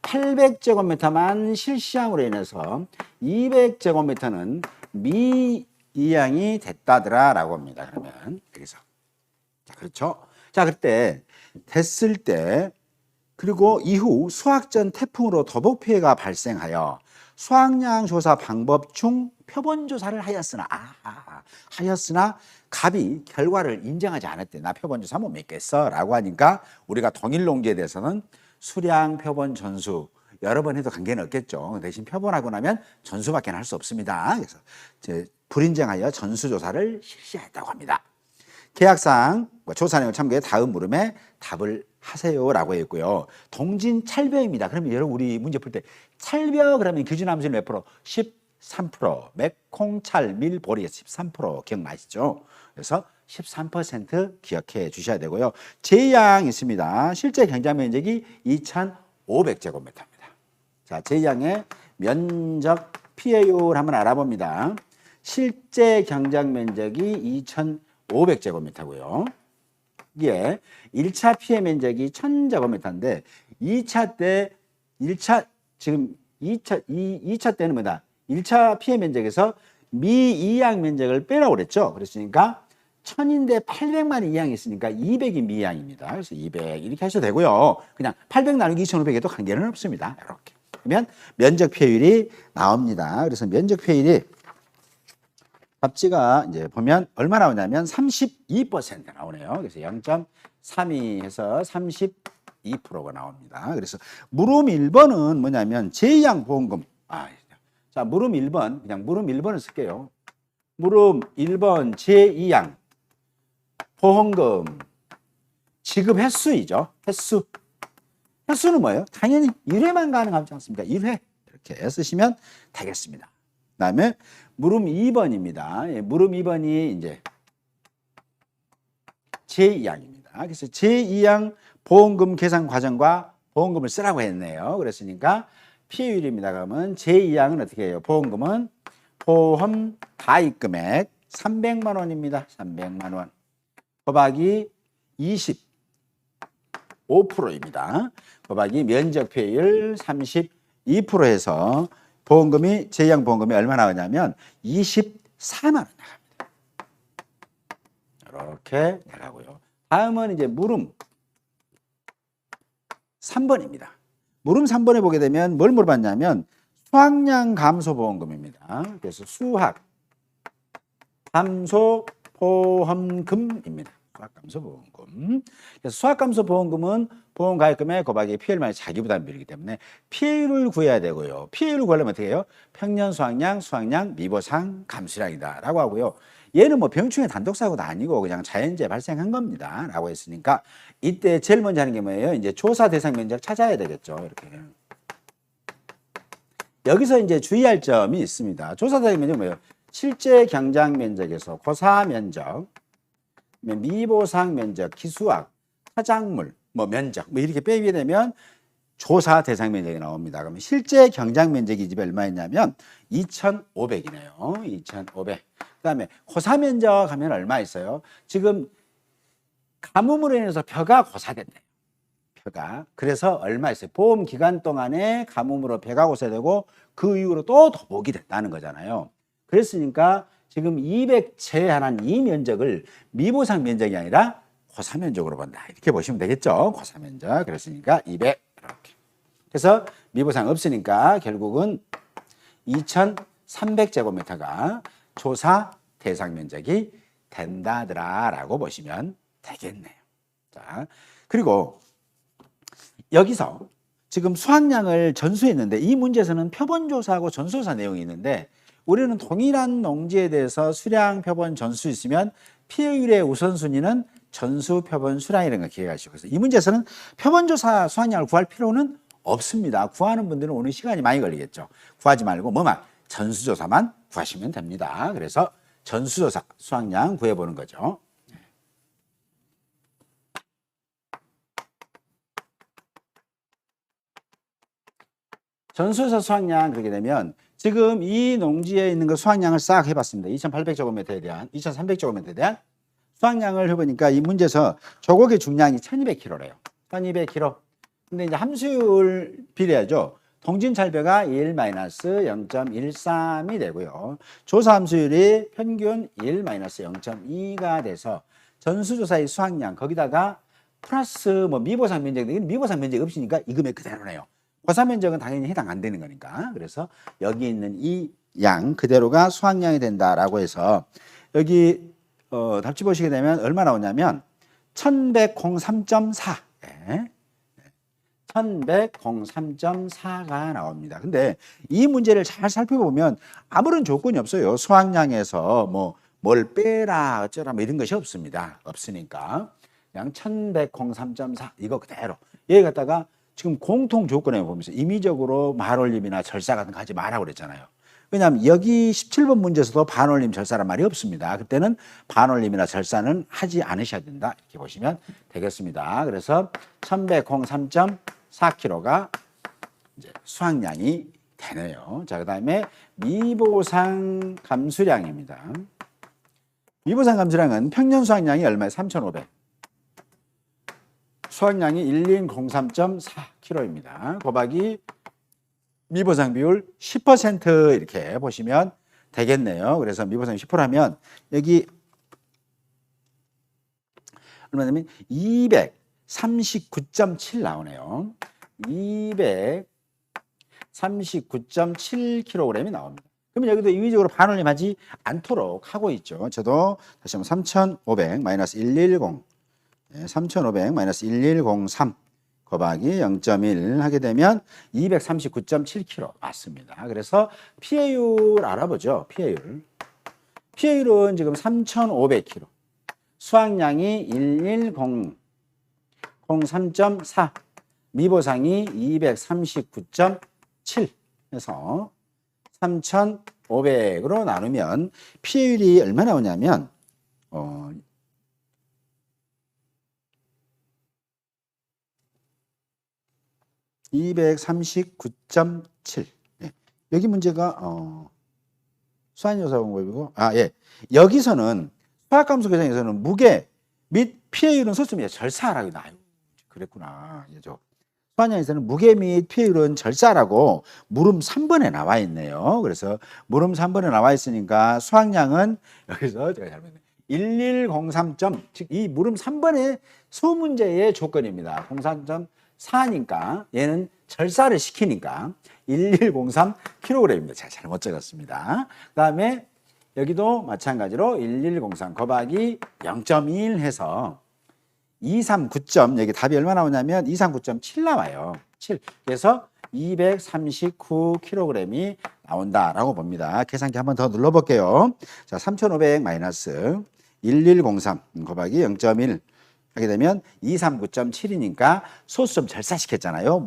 800제곱미터만 실시함으로 인해서 200제곱미터는 미이항이 됐다더라라고 합니다. 그러면 여기서 자, 그렇죠? 자, 그때 됐을 때 그리고 이후 수확전 태풍으로 도복 피해가 발생하여 수확량 조사 방법 중 표본 조사를 하였으나 갑이 결과를 인정하지 않았대. 나 표본 조사 못 믿겠어 라고 하니까 우리가 동일 농지에 대해서는 수량 표본 전수 여러 번 해도 관계는 없겠죠. 대신 표본하고 나면 전수밖에 할 수 없습니다. 그래서 불인정하여 전수조사를 실시했다고 합니다. 계약상 조사 내용을 참고해 다음 물음에 답을 하세요라고 했고요. 동진 찰벼입니다. 그러면 여러분 우리 문제 풀 때 찰벼 그러면 기준함수는 몇 프로? 13%. 맥콩찰 밀보리 13% 기억나시죠? 그래서 13% 기억해 주셔야 되고요. 제2항 있습니다. 실제 경작 면적이 2,500제곱미터입니다. 자, 제2항의 면적 피해율 한번 알아봅니다. 실제 경작 면적이 2,500제곱미터고요. 이게 1차 피해 면적이 1000제곱미터인데 2차 때 2차 때는 뭐다? 1차 피해 면적에서 미이항 면적을 빼라고 그랬죠. 그랬으니까 1000인데 800만이 이항이 있으니까 200이 미이항입니다. 그래서 200 이렇게 하셔도 되고요. 그냥 800 나누기 2500에도 관계는 없습니다. 이렇게. 그러면 면적 피해율이 나옵니다. 그래서 면적 피해율이 답지가 이제 보면 얼마 나오냐면 32% 나오네요. 그래서 0.32 해서 32%가 나옵니다. 그래서 물음 1번은 뭐냐면 제2항 보험금. 자, 물음 1번 그냥 물음 1번을 쓸게요. 물음 1번 제2항 보험금 지급 횟수이죠. 횟수는 뭐예요? 당연히 1회만 가능하지 않습니까? 1회 이렇게 쓰시면 되겠습니다. 그다음에 물음 2번입니다. 물음 2번이 이제 제2항입니다. 그래서 제2항 보험금 계산 과정과 보험금을 쓰라고 했네요. 그랬으니까 피해율입니다. 그러면 제2항은 어떻게 해요? 보험금은 보험 가입 금액 300만 원입니다. 300만 원. 곱하기 25%입니다. 곱하기 면적 피해율 32% 해서 보험금이 제2항 보험금이 얼마 나오냐면 24만 원 나갑니다. 이렇게 나가고요. 다음은 이제 물음 3번입니다. 물음 3번에 보게 되면 뭘 물어봤냐면 수확량 감소 보험금입니다. 그래서 수확 감소 보험금입니다. 수확 감소 보험금. 그래서 수확 감소 보험금은 보험 가입금액 곱하기 피해율 마이너스 자기 부담비이기 때문에 피해율을 구해야 되고요. 피해율을 구하려면 어떻게 해요? 평년 수확량, 수확량, 미보상 감수량이다라고 하고요. 얘는 뭐 병충해 단독 사고도 아니고 그냥 자연재해 발생한 겁니다라고 했으니까 이때 제일 먼저 하는 게 뭐예요? 이제 조사 대상 면적 찾아야 되겠죠. 이렇게. 여기서 이제 주의할 점이 있습니다. 조사 대상 면적은 뭐예요? 실제 경장 면적에서 고사 면적, 미보상 면적, 기수학, 화작물, 뭐 면적, 뭐 이렇게 빼게 되면 조사 대상 면적이 나옵니다. 그러면 실제 경장 면적이 이 집에 얼마였냐면 2,500이네요. 2,500. 그다음에 고사 면적 하면 얼마 있어요? 지금 가뭄으로 인해서 벼가 고사됐네요. 벼가. 그래서 얼마 있어요? 보험 기간 동안에 가뭄으로 벼가 고사되고 그 이후로 또 도복이 됐다는 거잖아요. 그랬으니까 지금 200채 한한 이 면적을 미보상 면적이 아니라 고사 면적으로 본다. 이렇게 보시면 되겠죠. 고사 면적. 그랬으니까 200 이렇게. 그래서 미보상 없으니까 결국은 2,300제곱미터가 조사 대상 면적이 된다더라라고 보시면 되겠네요. 자, 그리고 여기서 지금 수확량을 전수했는데 이 문제에서는 표본조사하고 전수조사 내용이 있는데 우리는 동일한 농지에 대해서 수량, 표본, 전수 있으면 피해율의 우선순위는 전수, 표본, 수량이라는 걸 기억하시고 그래서 이 문제에서는 표본조사 수확량을 구할 필요는 없습니다. 구하는 분들은 오늘 시간이 많이 걸리겠죠. 구하지 말고 뭐만 전수조사만 구하시면 됩니다. 그래서 전수조사 수확량 구해보는 거죠. 전수조사 수확량 그렇게 되면 지금 이 농지에 있는 거 수확량을 싹 해봤습니다. 2,800제곱미터에 대한 2,300제곱미터에 대한 수확량을 해보니까 이 문제에서 조곡의 중량이 1,200kg래요. 1,200kg. 근데 이제 함수율 비례하죠. 동진찰배가 1-0.13이 되고요. 조사 함수율이 평균 1-0.2가 돼서 전수조사의 수확량 거기다가 플러스 뭐 미보상 면적, 미보상 면적이 없으니까 이 금액 그대로네요. 고사 면적은 당연히 해당 안 되는 거니까. 그래서 여기 있는 이 양 그대로가 수확량이 된다라고 해서 여기 답지 보시게 되면 얼마 나오냐면 1103.4. 네. 1103.4가 나옵니다. 근데 이 문제를 잘 살펴보면 아무런 조건이 없어요. 수확량에서 뭐 뭘 빼라 어쩌라 뭐 이런 것이 없습니다. 없으니까 그냥 1103.4 이거 그대로 여기 갖다가 지금 공통 조건에 보면서 임의적으로 반올림이나 절사 같은 거 하지 말라고 그랬잖아요. 왜냐하면 여기 17번 문제에서도 반올림 절사란 말이 없습니다. 그때는 반올림이나 절사는 하지 않으셔야 된다. 이렇게 보시면 되겠습니다. 그래서 1103.4kg가 이제 수확량이 되네요. 자, 그다음에 미보상 감수량입니다. 미보상 감수량은 평년 수확량이 얼마예요? 3,500. 수확량이 1103.4kg입니다. 곱하기 미보상 비율 10% 이렇게 보시면 되겠네요. 그래서 미보상 10%하면 여기 얼마냐면 239.7 나오네요. 239.7kg이 나옵니다. 그러면 여기도 임의적으로 반올림하지 않도록 하고 있죠. 저도 다시 한번 3,500 마이너스 110 3,500 마이너스 1103 곱하기 0.1 하게 되면 239.7kg 맞습니다. 그래서 피해율 알아보죠. 피해율은 지금 3,500kg. 수확량이 1103.4. 미보상이 239.7 해서 3,500으로 나누면 피해율이 얼마 나오냐면 239.7. 예. 여기 문제가 수학요사 방법이고 예. 여기서는 수학함수 계산에서는 무게 및 피해율은 소수입니다. 절사라고 나요. 그랬구나. 예죠. 수학량에서는 무게 및 피해율은 절사라고 물음 3번에 나와 있네요. 그래서 물음 3번에 나와 있으니까 수학량은 여기서 제가 잘못했네요. 1103점, 즉 이 물음 3번의 소문제의 조건입니다. 03.4니까 얘는 절사를 시키니까 1103kg입니다. 제가 잘못 적었습니다. 그 다음에 여기도 마찬가지로 1103 곱하기 0.1 해서 239점, 여기 답이 얼마 나오냐면 239.7 나와요. 7. 그래서 239kg이 나온다라고 봅니다. 계산기 한번 더 눌러볼게요. 자, 3500 마이너스 1103 곱하기 0.1 하게 되면 239.7이니까 소수점 절사시켰잖아요.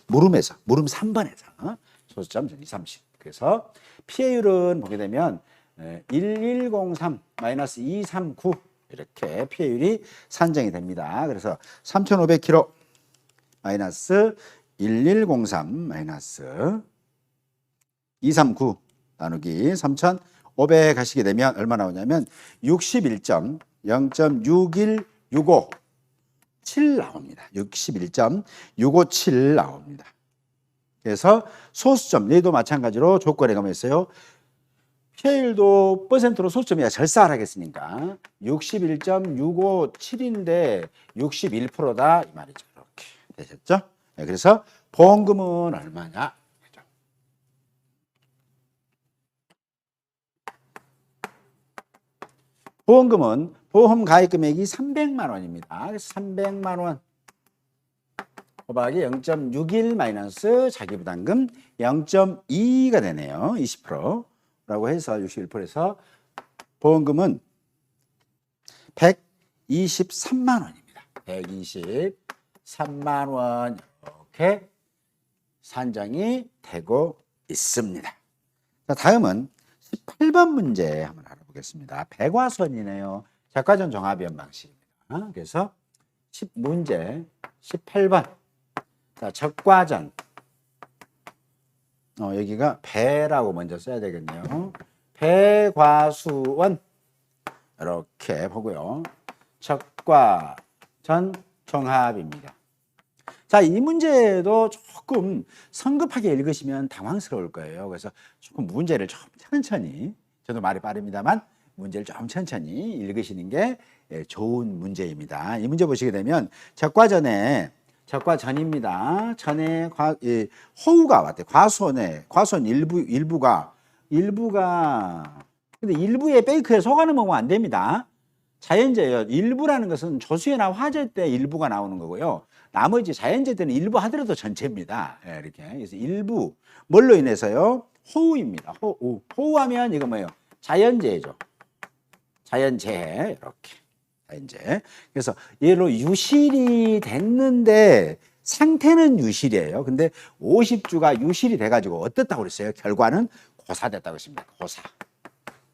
물음에서, 물음 3번에서 소수점 230. 그래서 피해율은 보게 되면 1103 마이너스 239 이렇게 피해율이 산정이 됩니다. 그래서 3,500kg 마이너스 1103 마이너스 239 나누기 3,500 하시게 되면 얼마 나오냐면 61.0.6165 7 나옵니다. 61.657 나옵니다. 그래서 소수점, 얘도 마찬가지로 조건에 가면 있어요. 피해율도 퍼센트로 소수점이야 절사를 하겠으니까 61.657인데 61%다 이 말이죠. 이렇게 되셨죠? 네, 그래서 보험금은 얼마냐? 보험금은 보험 가입 금액이 300만 원입니다. 그래서 300만 원 곱하기 0.61 마이너스 자기부담금 0.2가 되네요. 20%. 라고 해서 61%에서 보험금은 123만 원입니다. 123만 원 이렇게 산정이 되고 있습니다. 자, 다음은 18번 문제 한번 알아보겠습니다. 백화선이네요. 적과전 종합이원 방식입니다. 그래서 문제 18번. 자, 적과전. 여기가 배라고 먼저 써야 되겠네요. 배과수원 이렇게 보고요. 적과전 종합입니다. 자, 이 문제도 조금 성급하게 읽으시면 당황스러울 거예요. 그래서 조금 문제를 좀 천천히, 저도 말이 빠릅니다만 문제를 좀 천천히 읽으시는 게 좋은 문제입니다. 이 문제 보시게 되면 적과전입니다. 전에 호우가 왔대. 과수원 일부가 근데 일부에 베이크에 속아는 먹으면 안 됩니다. 자연재예요. 일부라는 것은 조수해나 화재 때 일부가 나오는 거고요. 나머지 자연재 때는 일부 하더라도 전체입니다. 이렇게. 그래서 일부 뭘로 인해서요? 호우입니다. 호우하면 이거 뭐예요? 자연재해죠. 자연재해 이렇게. 이제 그래서 얘로 유실이 됐는데 상태는 유실이에요. 근데 50주가 유실이 돼가지고 어떻다고 그랬어요? 결과는 고사됐다고 했습니다. 고사.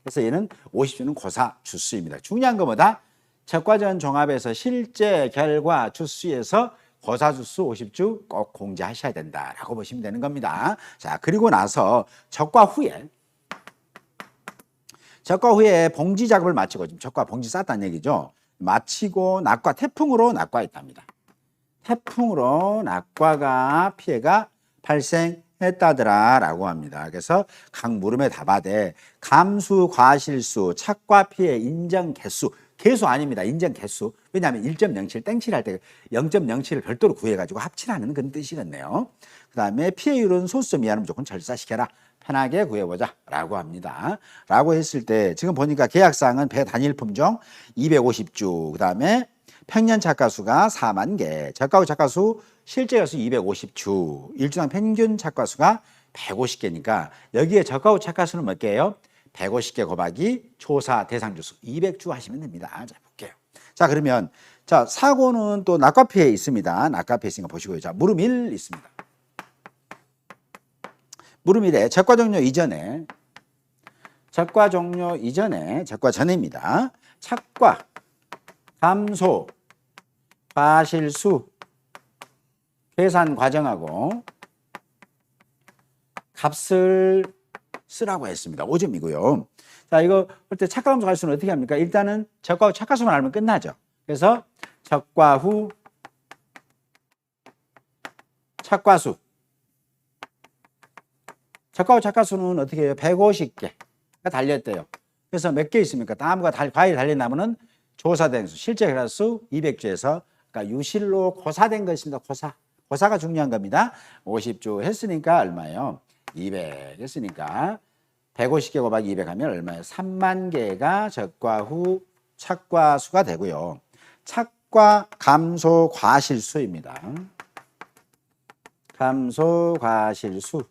그래서 얘는 50주는 고사 주수입니다. 중요한 것보다 적과전 종합에서 실제 결과 주수에서 고사 주수 50주 꼭 공제하셔야 된다라고 보시면 되는 겁니다. 자, 그리고 나서 적과 후에 봉지 작업을 마치고 지금 적과 봉지 쌌다는 얘기죠. 마치고 태풍으로 낙과했답니다. 태풍으로 낙과가 피해가 발생했다더라라고 합니다. 그래서 각 물음에 답하되 감수, 과실수, 착과 피해 인정 개수, 개수 아닙니다. 인정 개수. 왜냐하면 1.07 땡칠할 때 0.07을 별도로 구해가지고 합치라는 그런 뜻이겠네요. 그 다음에 피해율은 소수점 이하는 무조건 절사시켜라. 편하게 구해보자 라고 합니다. 라고 했을 때 지금 보니까 계약사항은 배 단일 품종 250주, 그 다음에 평년 착과수가 4만 개, 적과후 착과수 실제 여수 250주, 일주당 평균 착과수가 150개니까 여기에 적과후 착과수는 몇 개예요? 150개 곱하기 조사 대상 주수 200주 하시면 됩니다. 자, 볼게요. 자, 그러면 자, 사고는 또 낙과 피해 있습니다. 낙과 피해 있으니까 보시고요. 자, 물음 1 있습니다. 물음 1에 적과 종료 이전에 적과 전입니다. 착과, 감소, 과실수, 계산 과정하고 값을 쓰라고 했습니다. 5점이고요. 자, 이거 볼 때 착과함수 가실수는 어떻게 합니까? 일단은 적과 후 착과수만 알면 끝나죠. 그래서 적과 후 착과수. 적과 후 착과수는 어떻게 해요? 150개가 달렸대요. 그래서 몇 개 있습니까? 나무가 과일이 달린 나무는 조사된 수, 실제 계란수 200주에서 그러니까 유실로 고사된 것입니다. 고사가 중요한 겁니다. 50주 했으니까 얼마예요? 200 했으니까 150개 곱하기 200 하면 얼마예요? 3만 개가 적과 후 착과수가 되고요. 착과 감소 과실수입니다. 감소 과실수.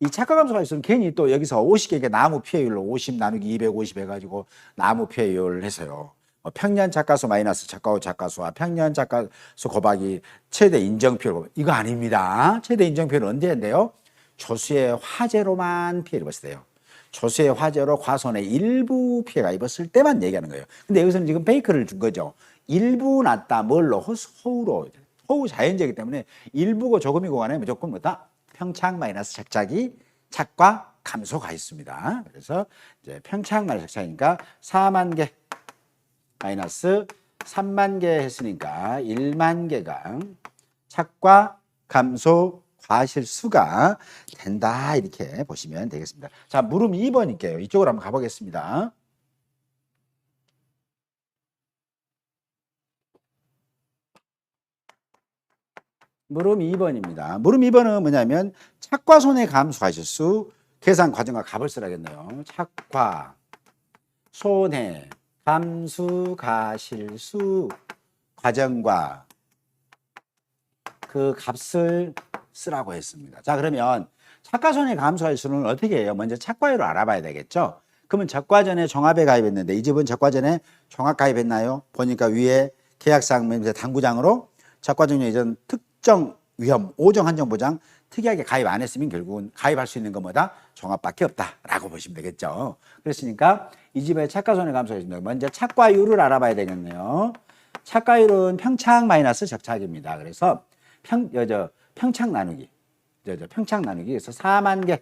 이 착과 감소 과실수는 괜히 또 여기서 50개 나무 피해율로 50 나누기 250 해가지고 나무 피해율 해서요. 평년 착과수 마이너스 적과 후 착과수와 평년 착과수 곱하기 최대 인정피해율. 이거 아닙니다. 최대 인정피해율은 언제 한대요? 조수의 화재로만 피해를 입었을 때요. 조수의 화재로 과손의 일부 피해가 입었을 때만 얘기하는 거예요. 근데 여기서는 지금 페이크를 준 거죠. 일부 났다. 뭘로? 호우로. 호우 자연재이기 때문에 일부고 조금이고 간에 무조건 뭐다? 평창 마이너스 착착이 착과 감소가 있습니다. 그래서 이제 평창 마이너스 착착이니까 4만 개 마이너스 3만 개 했으니까 1만 개가 착과 감소 과실수가 된다. 이렇게 보시면 되겠습니다. 자, 물음 2번일게요. 이쪽으로 한번 가보겠습니다. 물음 2번입니다. 물음 2번은 뭐냐면 착과 손해 감소 과실수 계산 과정과 값을 쓰라겠네요. 착과 손해 감수 과실수 과정과 그 값을 쓰라고 했습니다. 자, 그러면 착과손해 감소과실수는 어떻게 해요? 먼저 착과율을 알아봐야 되겠죠. 그러면 적과전에 종합에 가입했는데 이 집은 적과전에 종합 가입했나요? 보니까 위에 계약사항 당구장으로 적과전용 예전 특정 위험 5종 한정 보장 특이하게 가입 안 했으면 결국은 가입할 수 있는 것보다 종합밖에 없다라고 보시면 되겠죠. 그랬으니까 이 집의 착과손해 감소과실수 먼저 착과율을 알아봐야 되겠네요. 착과율은 평창 마이너스 적착입니다. 그래서 평창 나누기. 평창 나누기. 그래서 4만 개.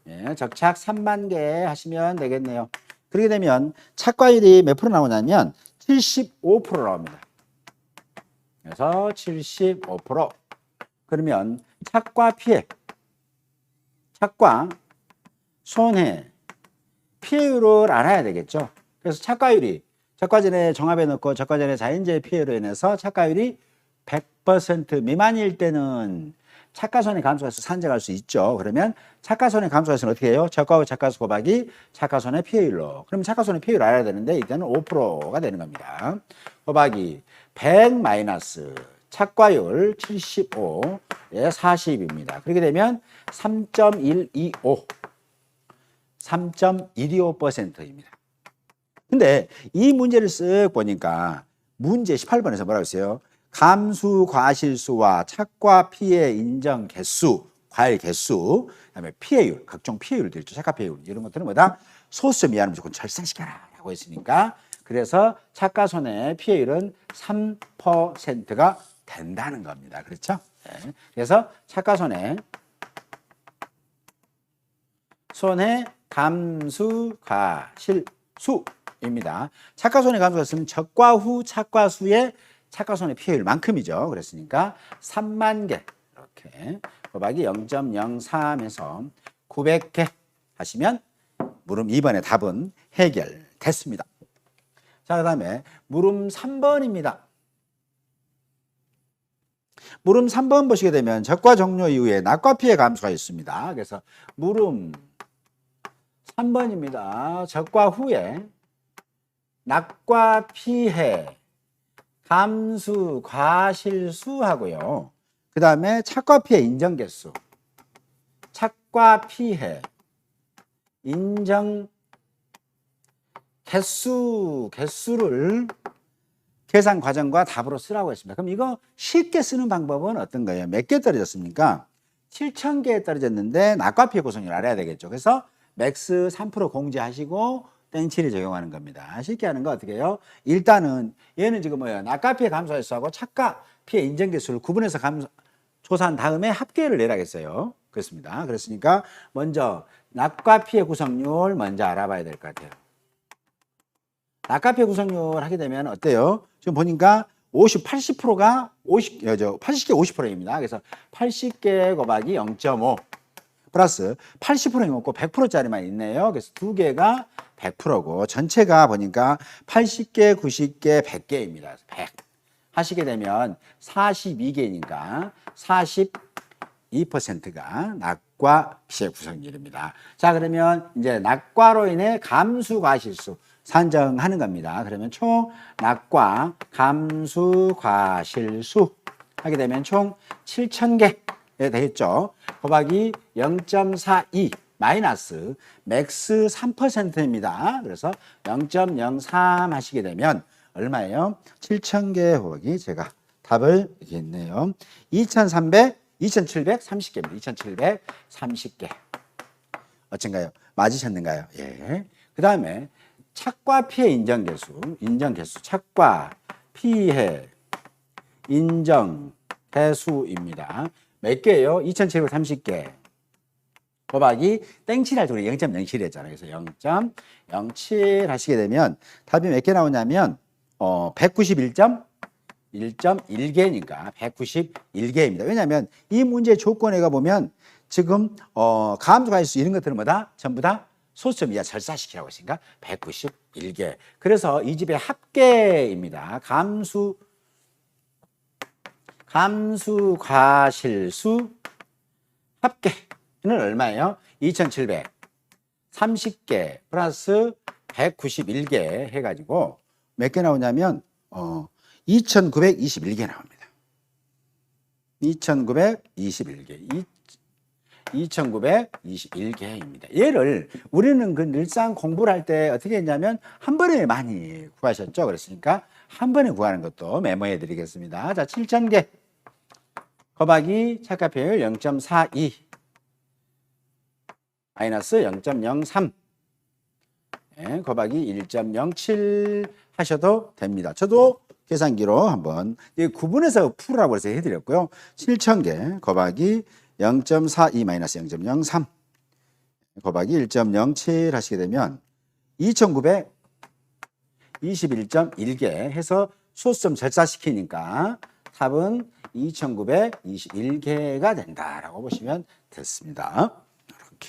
예, 적착 3만 개 하시면 되겠네요. 그렇게 되면 착과율이 몇 프로 나오냐면 75% 나옵니다. 그래서 75%. 그러면 착과 피해, 착과 손해, 피해율을 알아야 되겠죠. 그래서 착과율이 적과전에 종합해 놓고 적과전에 자연재해 피해로 인해서 착과율이 100% 미만일 때는 착과손해 감소해서 산정할 수 있죠. 그러면 착과손해 감소해서는 어떻게 해요? 적과 후 착과수 곱하기 착과손해 피해율로. 그러면 착과손해 피해율 알아야 되는데 이때는 5%가 되는 겁니다. 곱하기 100 마이너스 착과율 75에 40입니다. 그렇게 되면 3.125. 3.125%입니다. 근데 이 문제를 쓱 보니까 문제 18번에서 뭐라고 했어요? 감수 과실수와 착과 피해 인정 개수, 과일 개수, 그다음에 피해율, 각종 피해율도 있죠. 착과 피해율 이런 것들은 뭐다? 소수 미만은 무조건 절산시켜라라고 했으니까 그래서 착과 손해 피해율은 3%가 된다는 겁니다. 그렇죠? 네. 그래서 착과 손해 감수 과실수입니다. 착과 손해 감수했으면 적과 후 착과수의 착과손해 피해율만큼이죠. 그랬으니까 3만 개 이렇게 곱하기 0.03에서 900개 하시면 물음 2번의 답은 해결됐습니다. 자, 그 다음에 물음 3번입니다. 물음 3번 보시게 되면 적과 종료 이후에 낙과 피해 감소가 있습니다. 그래서 물음 3번입니다. 적과 후에 낙과 피해 감수, 과실수하고요. 그 다음에 착과 피해 인정 개수. 착과 피해 인정 개수를 계산 과정과 답으로 쓰라고 했습니다. 그럼 이거 쉽게 쓰는 방법은 어떤 거예요? 몇 개 떨어졌습니까? 7,000개 떨어졌는데 낙과 피해 구성률 알아야 되겠죠. 그래서 맥스 3% 공제하시고 땡칠이 적용하는 겁니다. 쉽게 하는 거 어떻게 해요? 일단은 얘는 지금 뭐예요? 낙과 피해 감소 횟수하고 착과 피해 인정 개수를 구분해서 조사한 다음에 합계를 내라겠어요. 그렇습니다. 그렇으니까 먼저 낙과 피해 구성률 먼저 알아봐야 될 것 같아요. 낙과 피해 구성률 하게 되면 어때요? 지금 보니까 80%가 80개 50%입니다. 그래서 80개 곱하기 0.5 플러스 80%는 없고 100%짜리만 있네요. 그래서 두 개가 100%고 전체가 보니까 80개, 90개, 100개입니다. 100 하시게 되면 42개니까 42%가 낙과 피해 구성률입니다. 자, 그러면 이제 낙과로 인해 감수 과실수 산정하는 겁니다. 그러면 총 낙과 감수 과실수 하게 되면 총 7,000개 되겠죠. 곱하기 0.42 마이너스 맥스 3%입니다. 그래서 0.03 하시게 되면 얼마예요? 7,000개 곱하기 제가 답을 이렇게 했네요. 2,730개입니다. 2,730개. 어쩐가요? 맞으셨는가요? 예. 그 다음에 착과 피해 인정 개수, 착과 피해 인정 개수입니다. 몇 개예요? 2,730개. 곱하기 땡칠할 때 우리 0.07 했잖아요. 그래서 0.07 하시게 되면 답이 몇 개 나오냐면 191.1.1개니까 191개입니다. 왜냐하면 이 문제 조건에 보면 지금 감소가지수 이런 것들은 뭐다? 전부 다 소수점 이하 절사시키라고 했으니까 191개. 그래서 이 집의 합계입니다. 감수 과실수 합계는 얼마예요? 2,730개 플러스 191개 해가지고 몇 개 나오냐면 2,921개 나옵니다. 2,921개입니다. 얘를 우리는 그 일상 공부를 할 때 어떻게 했냐면 한 번에 많이 구하셨죠. 그랬으니까 한 번에 구하는 것도 메모해 드리겠습니다. 자, 7,000개 곱하기 착과피해율 0.42 마이너스 0.03 곱하기 1.07 하셔도 됩니다. 저도 계산기로 한번 구분해서 풀으라고 해서 해드렸고요. 7,000개 곱하기 0.42 마이너스 0.03 곱하기 1.07 하시게 되면 2,921.1개 해서 소수점 절사시키니까 답은 2,921개가 된다라고 보시면 됐습니다. 이렇게.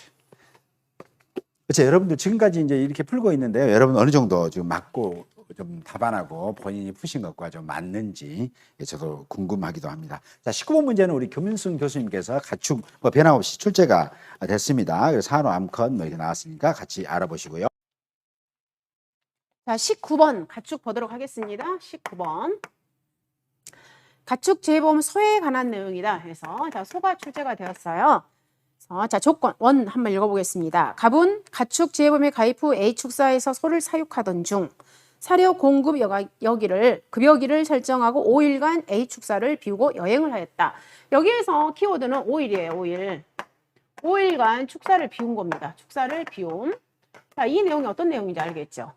그렇죠. 여러분들 지금까지 이제 이렇게 풀고 있는데요. 여러분 어느 정도 지금 맞고 좀 답안하고 본인이 푸신 것과 좀 맞는지 저도 궁금하기도 합니다. 자, 19번 문제는 우리 김윤승 교수님께서 가축 변함없이 출제가 됐습니다. 그래서 한호 암컷 이렇게 나왔으니까 같이 알아보시고요. 자, 19번 가축 보도록 하겠습니다. 19번. 가축 재보험 소에 관한 내용이다 해서 자, 소가 출제가 되었어요. 자, 조건 1 한번 읽어보겠습니다. 갑은 가축 재보험에 가입 후 A축사에서 소를 사육하던 중 사료 공급 급여기를 설정하고 5일간 A축사를 비우고 여행을 하였다. 여기에서 키워드는 5일이에요. 5일. 5일간 축사를 비운 겁니다. 축사를 비움. 자, 이 내용이 어떤 내용인지 알겠죠?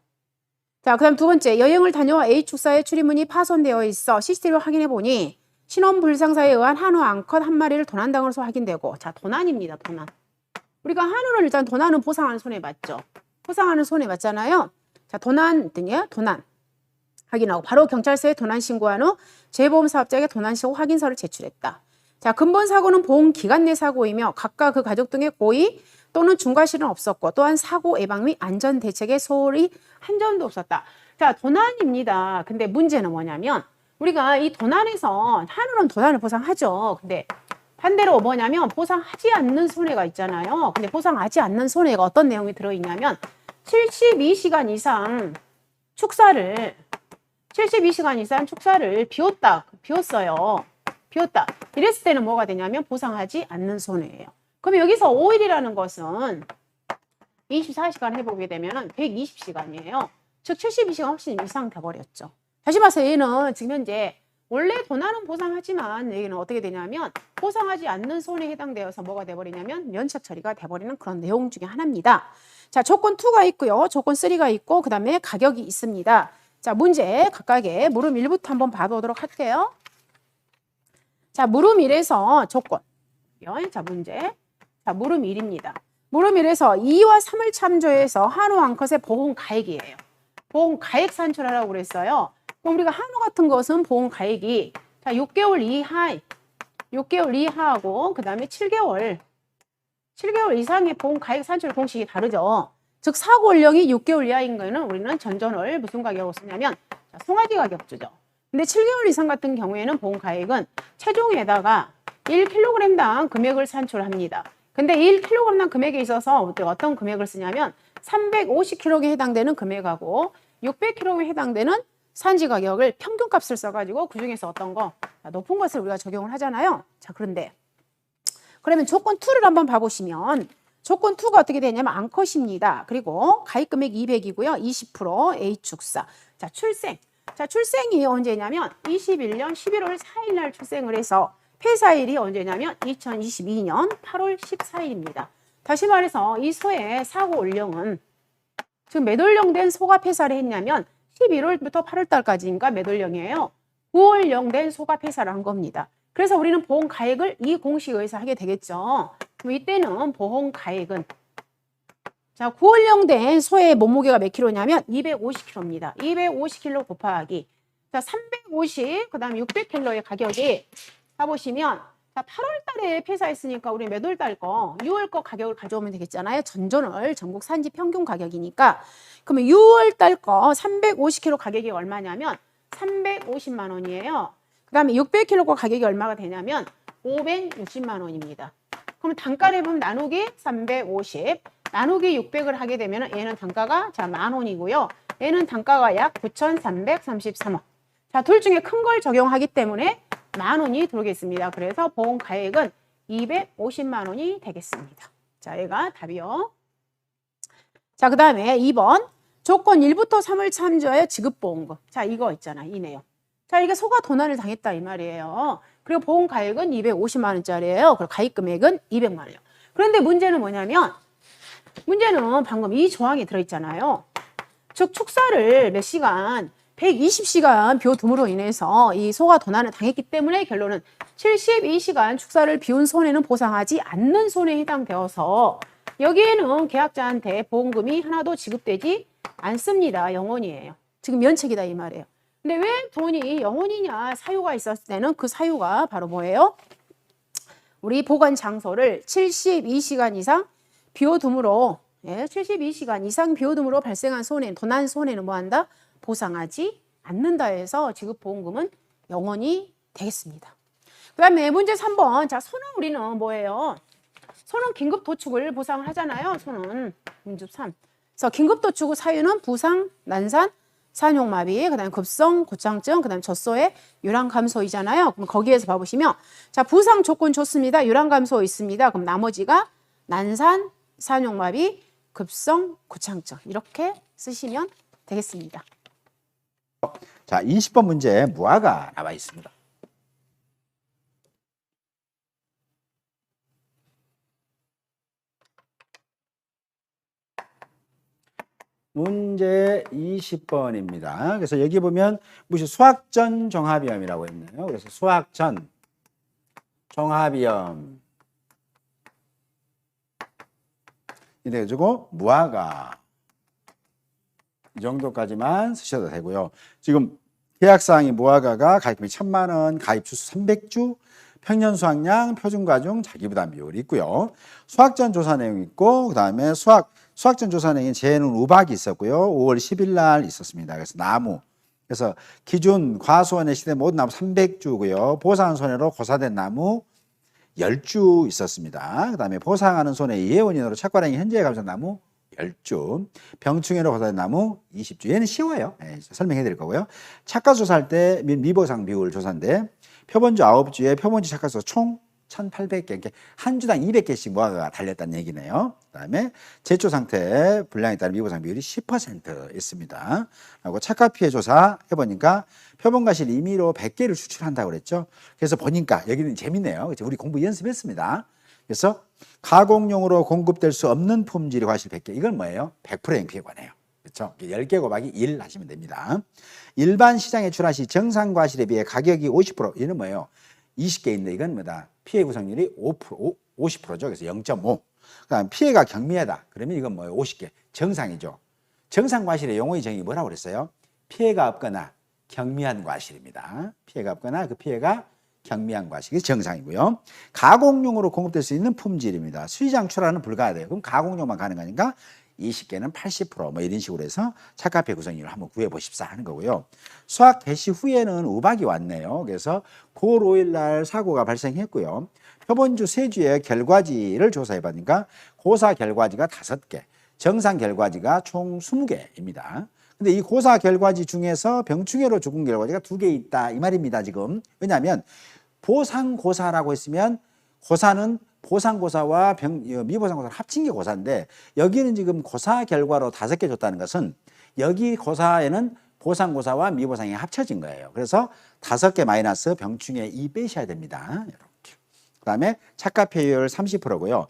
자, 그 다음 두 번째, 여행을 다녀와 A축사의 출입문이 파손되어 있어 CCTV를 확인해 보니 신원 불상사에 의한 한우 암컷 한 마리를 도난당한 것으로 확인되고, 자, 도난입니다. 도난. 우리가 한우를 일단 도난은 보상하는 손해봤죠. 보상하는 손해봤잖아요. 자, 도난 등이야. 도난 확인하고 바로 경찰서에 도난 신고한 후 재보험 사업자에게 도난 신고 확인서를 제출했다. 자, 근본 사고는 보험 기간 내 사고이며 각각 그 가족 등의 고의 또는 중과실은 없었고 또한 사고 예방 및 안전 대책에 소홀히 한 점도 없었다. 자, 도난입니다. 근데 문제는 뭐냐면 우리가 이 도난에서 한우는 도난을 보상하죠. 근데 반대로 뭐냐면 보상하지 않는 손해가 있잖아요. 근데 보상하지 않는 손해가 어떤 내용이 들어있냐면 72시간 이상 축사를 비웠어요. 비웠다. 이랬을 때는 뭐가 되냐면 보상하지 않는 손해예요. 그럼 여기서 5일이라는 것은 24시간 해보게 되면 120시간이에요. 즉 72시간 훨씬 이상 돼버렸죠. 다시 봐서 얘는 지금 현재 원래 도난은 보상하지만 여기는 어떻게 되냐면 보상하지 않는 손해에 해당되어서 뭐가 돼버리냐면 면책 처리가 돼버리는 그런 내용 중에 하나입니다. 자, 조건 2가 있고요. 조건 3가 있고 그 다음에 가격이 있습니다. 자, 문제 각각의 물음 1부터 한번 봐보도록 할게요. 자, 물음 1에서 조건. 자, 문제. 자, 물음 1입니다. 물음 1에서 2와 3을 참조해서 한우 암컷의 보험 가액이에요. 보험 가액 산출하라고 그랬어요. 그럼 우리가 한우 같은 것은 보험 가액이 자, 6개월 이하하고 그 다음에 7개월 이상의 보험 가액 산출 공식이 다르죠. 즉 사고 연령이 6개월 이하인 거는 우리는 전전을 무슨 가격으로 쓰냐면 자, 송아지 가격 주죠. 근데 7개월 이상 같은 경우에는 보험 가액은 체중에다가 1kg당 금액을 산출합니다. 근데 1kg당 금액에 있어서 어떤 금액을 쓰냐면 350kg에 해당되는 금액하고 600kg에 해당되는 산지 가격을 평균값을 써가지고 그 중에서 어떤 거 높은 것을 우리가 적용을 하잖아요. 자, 그런데 그러면 조건 2를 한번 봐보시면 조건 2가 어떻게 되냐면 암컷입니다. 그리고 가입 금액 200이고요. 20% A축사. 자, 출생. 자, 출생이 언제냐면 21년 11월 4일 날 출생을 해서 폐사일이 언제냐면 2022년 8월 14일입니다. 다시 말해서 이 소의 사고 연령은 지금 몇 월령 소가 폐사를 했냐면 11월부터 8월 달까지인가 몇 월령이에요. 9월령 된 소가 폐사를 한 겁니다. 그래서 우리는 보험 가액을 이 공식에 의해서 하게 되겠죠. 그럼 이때는 보험 가액은 자, 9월령 된 소의 몸무게가 몇 킬로냐면 250kg입니다. 250kg 곱하기 자, 350 그다음에 600kg의 가격이 가보시면 자, 8월 달에 폐사했으니까 우리 몇 월 달 거? 6월 거 가격을 가져오면 되겠잖아요. 전전월 전국 산지 평균 가격이니까. 그러면 6월 달 거 350kg 가격이 얼마냐면 350만 원이에요. 그 다음에 600kg 거 가격이 얼마가 되냐면 560만 원입니다. 그럼 단가를 보면 나누기 350, 나누기 600을 하게 되면 얘는 단가가 자, 10,000원이고요. 얘는 단가가 약 9,333원. 자, 둘 중에 큰 걸 적용하기 때문에 10,000원이 들어오겠습니다. 그래서 보험 가액은 250만 원이 되겠습니다. 자, 얘가 답이요. 자, 그 다음에 2번. 조건 1부터 3을 참조하여 지급보험금. 자, 이거 있잖아. 이 내용. 자, 이게 소가 도난을 당했다 이 말이에요. 그리고 보험 가액은 250만 원짜리예요. 그리고 가입 금액은 200만 원이요. 그런데 문제는 뭐냐면 문제는 방금 이 조항이 들어있잖아요. 즉 축사를 몇 시간 120시간 비워둠으로 인해서 이 소가 도난을 당했기 때문에 결론은 72시간 축사를 비운 손해는 보상하지 않는 손해에 해당되어서 여기에는 계약자한테 보험금이 하나도 지급되지 않습니다. 영원이에요. 지금 면책이다 이 말이에요. 근데 왜 돈이 영원이냐 사유가 있었을 때는 그 사유가 바로 뭐예요? 우리 보관 장소를 72시간 이상 비워둠으로 72시간 이상 비워둠으로 발생한 손해, 도난 손해는 뭐한다? 보상하지 않는다 해서 지급보험금은 영원히 되겠습니다. 그 다음에 문제 3번. 자, 소는 우리는 뭐예요? 소는 긴급 도축을 보상을 하잖아요. 소는 문집 3. 그래서 긴급 도축의 사유는 부상, 난산, 산용마비, 그 다음에 급성, 고창증, 그 다음에 젖소의 유랑감소이잖아요. 그럼 거기에서 봐보시면 자, 부상 조건 좋습니다. 유랑감소 있습니다. 그럼 나머지가 난산, 산용마비, 급성, 고창증 이렇게 쓰시면 되겠습니다. 자, 20번 문제 무화가 나와 있습니다. 문제 20번입니다. 그래서 여기 보면 무슨 수학전 종합위험이라고 했네요. 그래서 수학전 종합위험 이래 가지고 무화가 이 정도까지만 쓰셔도 되고요. 지금 계약사항이 무화가가 가입금이 1,000만 원, 가입 주수 300주, 평년 수확량, 표준과중, 자기부담 비율이 있고요. 수학전 조사 내용이 있고 그다음에 수학전 조사 내용이 재해는 우박이 있었고요. 5월 10일 날 있었습니다. 그래서 나무. 그래서 기준 과수원의 시대 모든 나무 300주고요. 보상한 손해로 고사된 나무 10주 있었습니다. 그다음에 보상하는 손해 이해원인으로 착과량이 현재에 감소한 나무 10주, 병충해로 고사된 나무 20주. 얘는 쉬워요. 설명해 드릴 거고요. 착과 조사할 때 미보상 비율 조사인데 표본주 9주에 표본지 착과수 총 1,800개, 이렇게 한 주당 200개씩 모아가 달렸다는 얘기네요. 그다음에 제초 상태 분량에 따른 미보상 비율이 10% 있습니다. 그리고 착각 피해 조사 해보니까 표본과실 임의로 100개를 추출한다고 그랬죠. 그래서 보니까 여기는 재밌네요. 그렇죠? 우리 공부 연습했습니다. 그래서 가공용으로 공급될 수 없는 품질의 과실 100개. 이건 뭐예요? 100% 피해관이에요. 그렇죠? 10개 곱하기 1 하시면 됩니다. 일반 시장에 출하 시 정상 과실에 비해 가격이 50%. 얘는 뭐예요? 20개인데 이건 뭐다? 피해 구성률이 50%죠. 그래서 0.5. 그다음 피해가 경미하다. 그러면 이건 뭐예요? 50개. 정상이죠. 정상 과실의 용어의 정의 뭐라고 그랬어요? 피해가 없거나 경미한 과실입니다. 피해가 없거나 그 피해가 경미한 과실이 정상이고요. 가공용으로 공급될 수 있는 품질입니다. 수의장 출하는 불가하대요. 그럼 가공용만 가능하니까 20개는 80%뭐 이런 식으로 해서 착각피해 구성률을 한번 구해보십사 하는 거고요. 수학 개시 후에는 우박이 왔네요. 그래서 9월 5일 날 사고가 발생했고요. 표본주 3주의 결과지를 조사해보니까 고사 결과지가 5개, 정상 결과지가 총 20개입니다. 근데 이 고사 결과지 중에서 병충해로 죽은 결과지가 2개 있다 이 말입니다. 지금 왜냐하면 보상고사라고 했으면 고사는 보상고사와 미보상고사를 합친 게 고사인데 여기는 지금 고사 결과로 5개 줬다는 것은 여기 고사에는 보상고사와 미보상이 합쳐진 거예요. 그래서 5개 마이너스 병충해 2 빼셔야 됩니다. 이렇게. 그다음에 착각피해율 30%고요.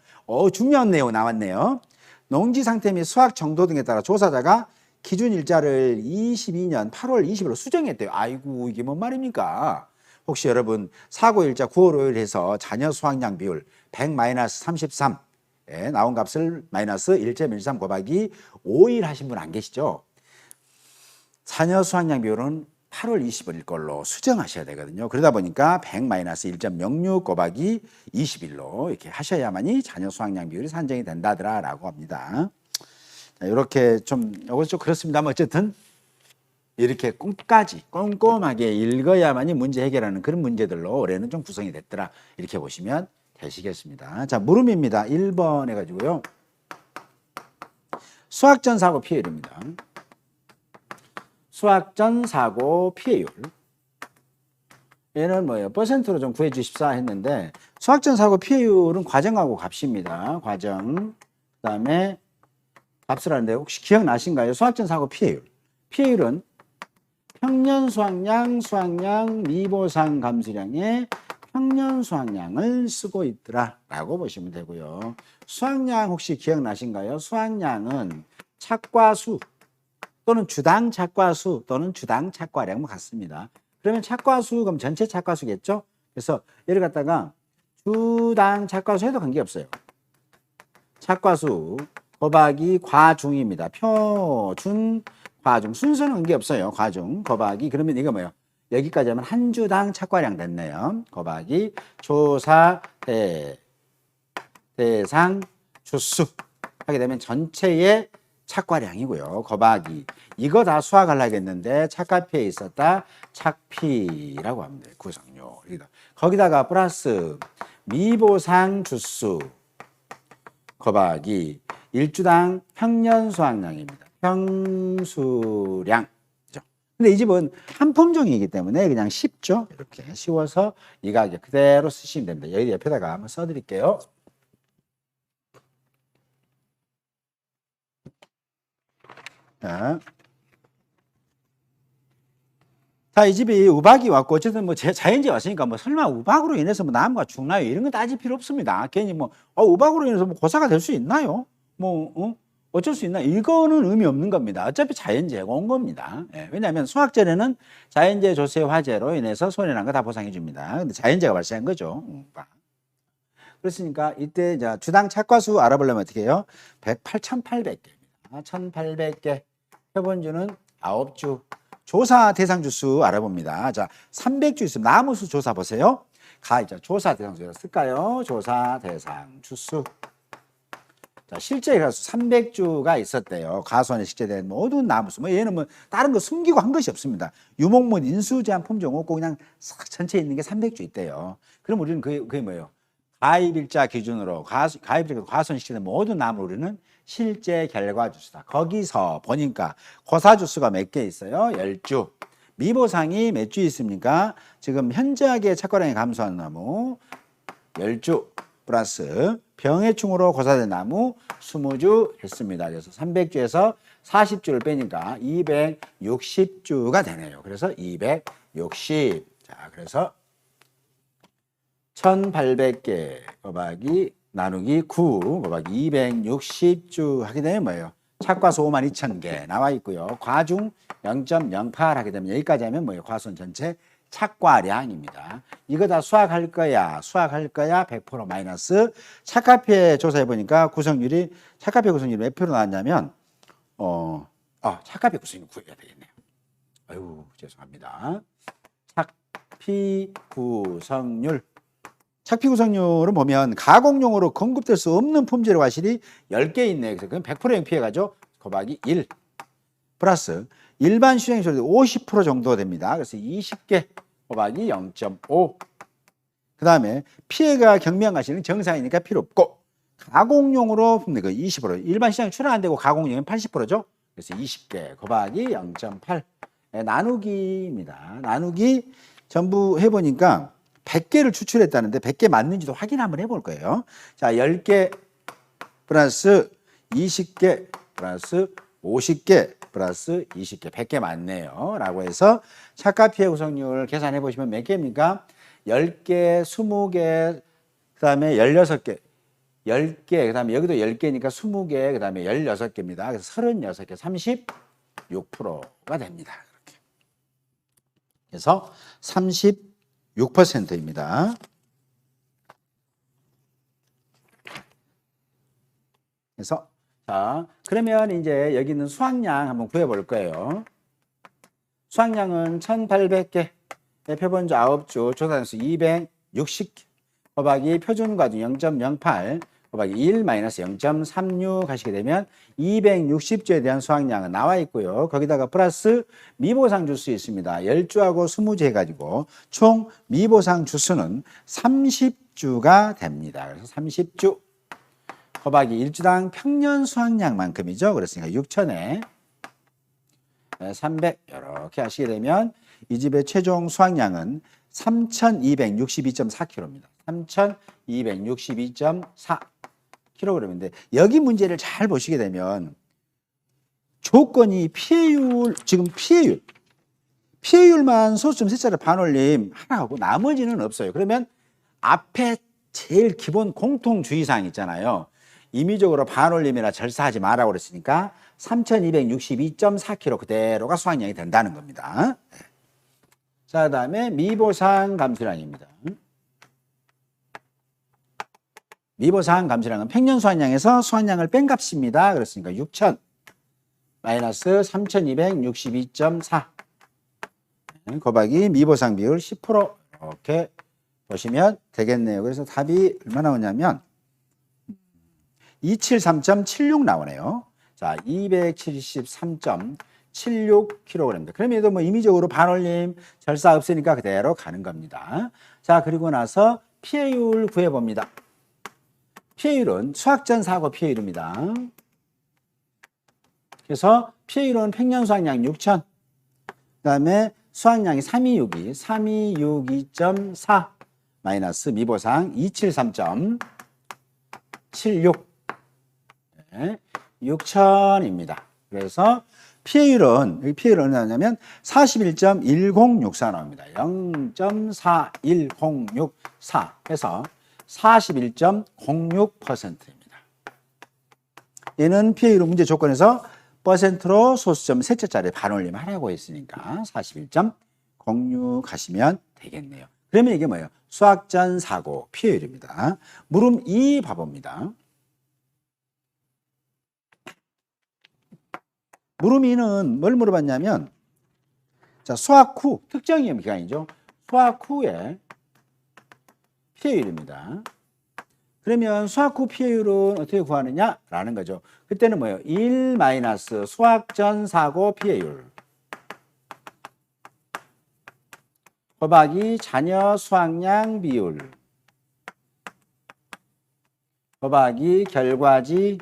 중요한 내용 나왔네요. 농지 상태 및 수확 정도 등에 따라 조사자가 기준 일자를 22년 8월 20일로 수정했대요. 아이고 이게 뭔 말입니까? 혹시 여러분 사고일자 9월 5일 해서 자녀 수확량 비율 100-33 나온 값을 마이너스 1.13 곱하기 5일 하신 분 안 계시죠? 자녀 수확량 비율은 8월 20일일 걸로 수정하셔야 되거든요. 그러다 보니까 100-1.06 곱하기 20일로 이렇게 하셔야만이 자녀 수확량 비율이 산정이 된다더라라고 합니다. 자, 이렇게 좀 이것도 좀 그렇습니다만 어쨌든 이렇게 끝까지 꼼꼼하게 읽어야만이 문제 해결하는 그런 문제들로 올해는 좀 구성이 됐더라 이렇게 보시면 되시겠습니다. 자, 물음입니다. 1번 해가지고요. 수학 전 사고 피해율입니다. 수학 전 사고 피해율. 얘는 뭐예요? 퍼센트로 좀 구해주십사 했는데 수학 전 사고 피해율은 과정하고 값입니다. 과정. 그 다음에 값을 하는데 혹시 기억나신가요? 수학 전 사고 피해율. 피해율은 평년 수확량, 미보상 감수량의 평년 수확량을 쓰고 있더라 라고 보시면 되고요. 수확량 혹시 기억나신가요? 수확량은 착과수 또는 주당 착과수 또는 주당 착과량과 같습니다. 그러면 착과수 그럼 전체 착과수겠죠? 그래서 얘를 갖다가 주당 착과수 해도 관계없어요. 착과수 곱하기 과중입니다. 표준 과중 순서는 관계없어요. 과중 곱하기 그러면 이거 뭐예요? 여기까지 하면 한 주당 착과량 됐네요. 곱하기 조사 대상 주수 하게 되면 전체의 착과량이고요. 곱하기 이거 다 수학하려고 했는데 착각피해 있었다. 착피라고 합니다. 구성률. 거기다가 플러스 미보상 주수 곱하기 일주당 평년 수확량입니다. 평수량. 근데 이 집은 한 품종이기 때문에 그냥 쉽죠. 이렇게 쉬워서 이 가격 그대로 쓰시면 됩니다. 여기 옆에다가 한번 써드릴게요. 자, 이 집이 우박이 왔고 어쨌든 뭐 자연재해 왔으니까 뭐 설마 우박으로 인해서 뭐 나무가 죽나요? 이런 건 따질 필요 없습니다. 괜히 뭐 우박으로 인해서 뭐 고사가 될 수 있나요? 어쩔 수 있나? 이거는 의미 없는 겁니다. 어차피 자연재해가 온 겁니다. 예, 왜냐하면 수학절에는 자연재해, 조세, 화재로 인해서 손해난 거 다 보상해 줍니다. 근데 자연재해가 발생한 거죠. 그렇으니까 이때 이제 주당 착과수 알아보려면 어떻게 해요? 8,800개입니다. 1,800개. 표본주는 9주. 조사 대상 주수 알아봅니다. 자, 300주 있으면 나무수 조사 보세요. 이제 조사 대상 주수 쓸까요? 조사 대상 주수. 자, 실제 가수 300주가 있었대요. 가수원에 식재된 모든 나무수. 얘는 뭐 다른 거 숨기고 한 것이 없습니다. 유목문 인수 제한 품종 없고 그냥 싹 전체에 있는 게 300주 있대요. 그럼 우리는 그게 뭐예요? 가입일자 기준으로 가입일자 가수원에 식재된 모든 나무를 우리는 실제 결과 주수다. 거기서 보니까 고사 주수가 몇 개 있어요? 10주. 미보상이 몇 주 있습니까? 지금 현저하게 착과량이 감소한 나무 10주 플러스 병해충으로 고사된 나무 20주 했습니다. 그래서 300주에서 40주를 빼니까 260주가 되네요. 그래서 260. 자, 그래서 1800개 곱하기 나누기 9 곱하기 260주 하게 되면 뭐예요? 착과수 52,000개 나와 있고요. 과중 0.08 하게 되면 여기까지 하면 뭐예요? 과수원 전체 착과량입니다. 이거 다 수학할 거야. 100% 마이너스. 착화폐 조사해 보니까 구성률이 착화폐 구성률이 몇 프로 나왔냐면 착화폐 구성률 구해야 되겠네요. 아유, 죄송합니다. 착피 구성률. 착피 구성률은 보면 가공용으로 공급될 수 없는 품질의 과실이 10개 있네요. 그래서 그건 100%형 피해가죠. 곱하기 1 플러스 일반 시중의 소리 50% 정도 됩니다. 그래서 20개 곱하기 0.5. 그 다음에 피해가 경미한 과실은 정상이니까 필요 없고 가공용으로 그 20%. 일반 시장에 출하 안 되고 가공용은 80%죠. 그래서 20개 곱하기 0.8. 나누기입니다. 나누기 전부 해보니까 100개를 추출했다는데 100개 맞는지도 확인 한번 해볼 거예요. 자, 10개 플러스 20개 플러스 50개 플러스 20개, 100개 맞네요. 라고 해서 착과피해 구성률 계산해 보시면 몇 개입니까? 10개, 20개, 그 다음에 16개. 10개, 그 다음에 여기도 10개니까 20개, 그 다음에 16개입니다. 그래서 36개, 36%가 됩니다. 이렇게. 그래서 36%입니다. 그래서 자, 그러면 이제 여기 있는 수확량 한번 구해볼 거예요. 수확량은 1800개, 표본주 9주, 조사수 260개, 곱하기 표준과중 0.08, 곱하기 1 마이너스 0.36 하시게 되면 260주에 대한 수확량은 나와 있고요. 거기다가 플러스 미보상 주수 있습니다. 10주하고 20주 해가지고 총 미보상 주수는 30주가 됩니다. 그래서 30주. 곱하기 일주당 평년 수확량만큼이죠. 그랬으니까 6천에 300 이렇게 하시게 되면 이 집의 최종 수확량은 3,262.4kg입니다. 3,262.4kg인데 여기 문제를 잘 보시게 되면 조건이 피해율, 지금 피해율만 소수점 세자리 반올림 하나하고 나머지는 없어요. 그러면 앞에 제일 기본 공통주의사항 있잖아요. 임의적으로 반올림이나 절사하지 마라고 그랬으니까 3,262.4kg 그대로가 수확량이 된다는 겁니다. 자, 그 다음에 미보상 감수량입니다. 미보상 감수량은 평년 수확량에서 수확량을 뺀 값입니다. 그랬으니까 6,000 마이너스 3,262.4 곱하기 미보상 비율 10% 이렇게 보시면 되겠네요. 그래서 답이 얼마 나오냐면 273.76 나오네요. 자, 273.76kg입니다. 그럼 얘도 뭐 임의적으로 반올림, 절사 없으니까 그대로 가는 겁니다. 자, 그리고 나서 피해율 구해봅니다. 피해율은 수확전 사고 피해율입니다. 그래서 피해율은 평년 수확량 6,000, 그 다음에 수확량이 3262.4 마이너스 미보상 273.76 6,000입니다. 그래서 피해율은 얼마냐면 41.1064 나옵니다. 0.41064 해서 41.06%입니다. 얘는 피해율 문제 조건에서 퍼센트로 소수점 셋째 자리에 반올림 하라고 했으니까 41.06 하시면 되겠네요. 그러면 이게 뭐예요? 수확전 사고 피해율입니다. 물음 2 봐봅니다. 물음 2는 뭘 물어봤냐면, 자, 수확 후, 특정 이용 기간이죠. 수확 후에 피해율입니다. 그러면 수확 후 피해율은 어떻게 구하느냐라는 거죠. 그때는 뭐예요? 1 마이너스 수확 전 사고 피해율 곱하기 자녀 수확량 비율 곱하기 결과지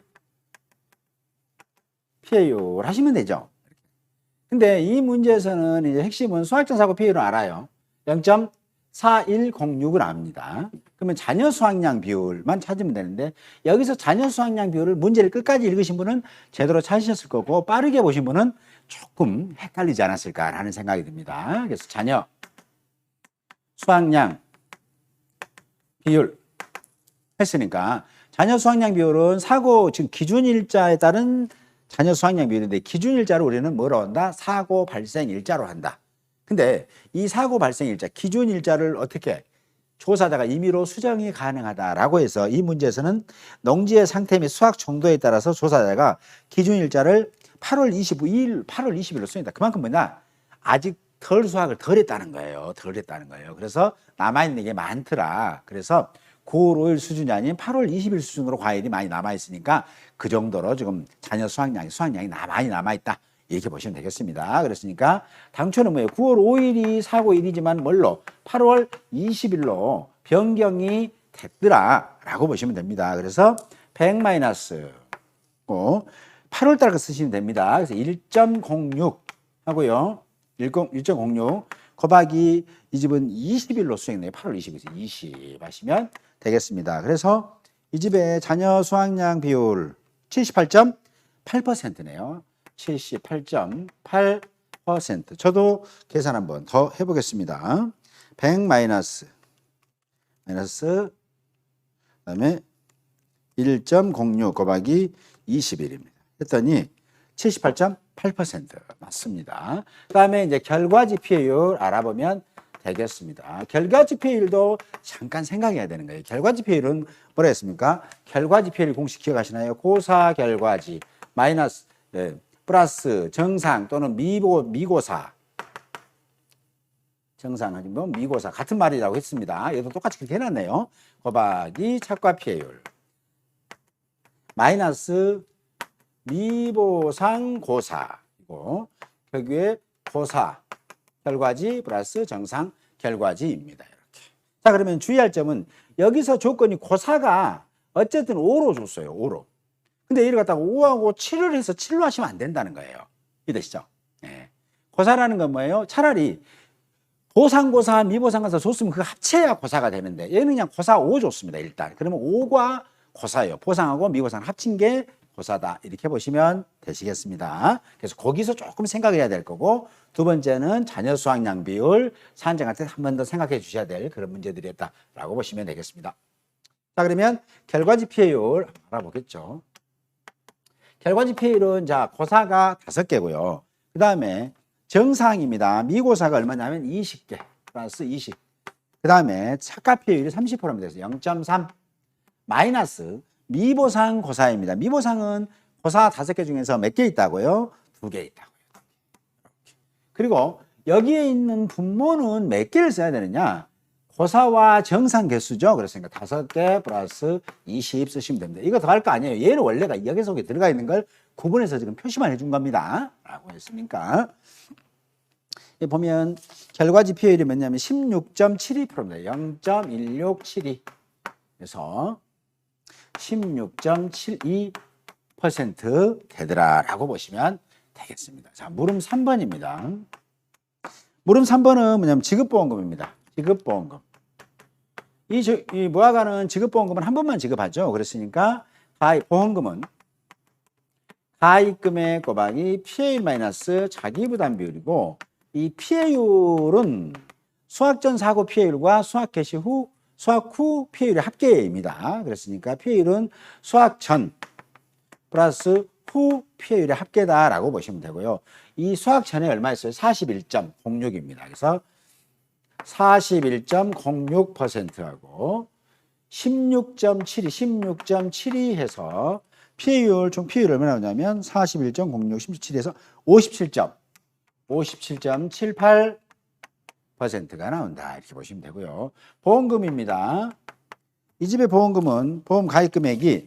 피해율 하시면 되죠. 근데 이 문제에서는 이제 핵심은 수확전 사고 피해율을 알아요. 4106을 압니다. 그러면 자녀 수확량 비율만 찾으면 되는데 여기서 자녀 수확량 비율을 문제를 끝까지 읽으신 분은 제대로 찾으셨을 거고 빠르게 보신 분은 조금 헷갈리지 않았을까라는 생각이 듭니다. 그래서 자녀 수확량 비율 했으니까 자녀 수확량 비율은 사고 지금 기준일자에 따른 자녀 수확량 비율인데 기준일자를 우리는 뭐로 한다? 사고 발생 일자로 한다. 근데 이 사고 발생 일자, 기준 일자를 어떻게 조사자가 임의로 수정이 가능하다라고 해서 이 문제에서는 농지의 상태 및 수확 정도에 따라서 조사자가 기준 일자를 8월 20일로 쓰니다. 그만큼 뭐냐? 아직 덜 수확을 덜 했다는 거예요. 덜 했다는 거예요. 그래서 남아있는 게 많더라. 그래서 9월 5일 수준이 아닌 8월 20일 수준으로 과일이 많이 남아있으니까 그 정도로 지금 자녀 수확량이 많이 남아있다. 이렇게 보시면 되겠습니다. 그랬으니까 당초는 뭐예요? 9월 5일이 사고일이지만 뭘로? 8월 20일로 변경이 됐더라라고 보시면 됩니다. 그래서 100 마이너스 8월 달 거 쓰시면 됩니다. 그래서 1.06 하고요. 1.06 곱하기 이 집은 20일로 수행돼요. 8월 20일에서 20 하시면 되겠습니다. 그래서 이 집의 자녀 수확량 비율 78.8%네요. 78.8%. 저도 계산 한번 더 해보겠습니다. 100 마이너스 그다음에 1.06 곱하기 21입니다. 했더니 78.8% 맞습니다. 그다음에 이제 결과지 피해율 알아보면 되겠습니다. 결과지 피해율도 잠깐 생각해야 되는 거예요. 결과지 피해율은 뭐라 했습니까? 결과지 피해율 공식 기억하시나요? 고사 결과지 마이너스 플러스 정상 또는 미고사 정상 아니면 미고사 같은 말이라고 했습니다. 얘도 똑같이 그렇게 해놨네요. 곱하기 착과 피해율 마이너스 미보상 고사이고 여기에 고사 결과지 플러스 정상 결과지입니다. 이렇게. 자 그러면 주의할 점은 여기서 조건이 고사가 어쨌든 5로 줬어요. 5로. 근데 이를 갖다가 5하고 7을 해서 7로 하시면 안 된다는 거예요. 이해되시죠? 네. 고사라는 건 뭐예요? 차라리 보상고사, 미보상고사 줬으면 그 합체야 고사가 되는데 얘는 그냥 고사 5 줬습니다. 일단. 그러면 5과 고사예요. 보상하고 미보상 합친 게 고사다. 이렇게 보시면 되시겠습니다. 그래서 거기서 조금 생각해야 될 거고 두 번째는 자녀 수확량 비율 산정할 때 한 번 더 생각해 주셔야 될 그런 문제들이었다라고 보시면 되겠습니다. 자 그러면 결과지 피해율 알아보겠죠. 결과지 피해율은 자 고사가 5개고요. 그 다음에 정상입니다. 미고사가 얼마냐면 20개 플러스 20. 그 다음에 착가 피해율이 30%입니다. 그래서 0.3 마이너스 미보상 고사입니다. 미보상은 고사 5개 중에서 몇 개 있다고요? 2개 있다고요. 그리고 여기에 있는 분모는 몇 개를 써야 되느냐? 고사와 정상 개수죠. 그랬으니까 5개 플러스 20 쓰시면 됩니다. 이거 더할 거 아니에요. 얘는 원래가 여기 속에 들어가 있는 걸 구분해서 지금 표시만 해준 겁니다. 라고 했으니까. 보면 결과지 피해율이 뭐냐면 16.72%입니다. 0.1672. 그래서 16.72% 되더라라고 보시면 되겠습니다. 자, 물음 3번입니다. 물음 3번은 뭐냐면 지급보험금입니다. 지급보험금. 이 무화과는 지급보험금은 한 번만 지급하죠. 그랬으니까 보험금은 가입금액 곱하기 피해율 마이너스 자기부담 비율이고 이 피해율은 수확 전 사고 피해율과 수확 개시 후 수확 후 피해율의 합계입니다. 그랬으니까 피해율은 수확 전 플러스 후 피해율의 합계다라고 보시면 되고요. 이 수확 전에 얼마였어요? 41.06입니다. 그래서 41.06%하고 16.72 해서 피해율 총 피해율 얼마나 나오냐면 41.06, 16.7에서 57.78%가 나온다. 이렇게 보시면 되고요. 보험금입니다. 이 집의 보험금은 보험 가입 금액이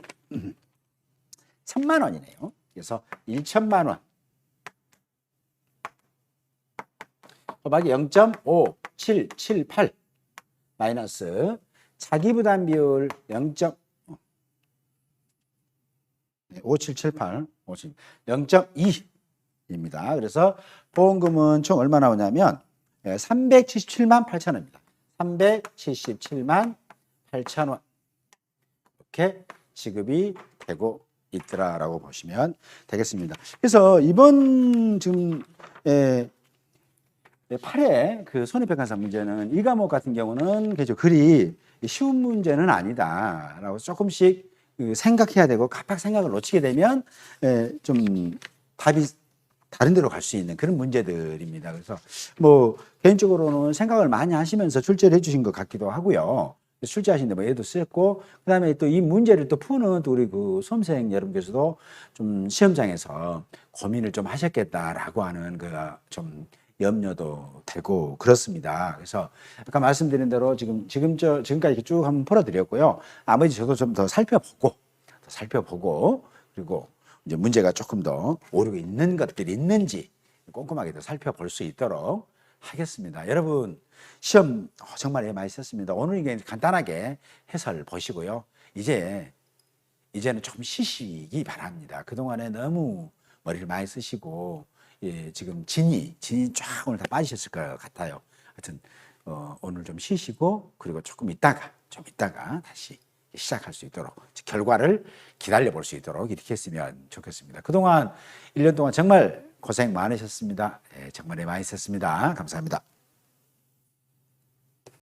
1,000만 원이네요. 그래서 1,000만 원. 곱하기 0.5778 마이너스 자기부담 비율 0.5778 0.2입니다. 그래서 보험금은 총 얼마 나오냐면 377만 8천 원입니다. 377만 8천 원 이렇게 지급이 되고 있더라라고 보시면 되겠습니다. 그래서 이번 지금 8회 그 손해평가사 문제는 이 과목 같은 경우는 그리 쉬운 문제는 아니다라고 조금씩 생각해야 되고 갑작 생각을 놓치게 되면 좀 답이 다른 데로 갈 수 있는 그런 문제들입니다. 그래서 뭐 개인적으로는 생각을 많이 하시면서 출제를 해주신 것 같기도 하고요. 출제하시는데 뭐 애도 쓰였고, 그다음에 또 이 문제를 또 푸는 또 우리 그 수험생 여러분께서도 좀 시험장에서 고민을 좀 하셨겠다라고 하는 그 좀 염려도 되고 그렇습니다. 그래서 아까 말씀드린 대로 지금까지 이렇게 쭉 한번 풀어드렸고요. 나머지 저도 좀 더 살펴보고 그리고 이제 문제가 조금 더 오류가 있는 것들이 있는지 꼼꼼하게 더 살펴볼 수 있도록 하겠습니다. 여러분 시험 정말 많이 썼습니다. 오늘 이게 간단하게 해설 보시고요. 이제는 좀 쉬시기 바랍니다. 그동안에 너무 머리를 많이 쓰시고 지금 진이 쫙 오늘 다 빠지셨을 것 같아요. 하여튼 오늘 좀 쉬시고 그리고 좀 이따가 다시 시작할 수 있도록 결과를 기다려 볼 수 있도록 이렇게 했으면 좋겠습니다. 그동안 1년 동안 정말 고생 많으셨습니다. 정말 많이 썼습니다. 감사합니다.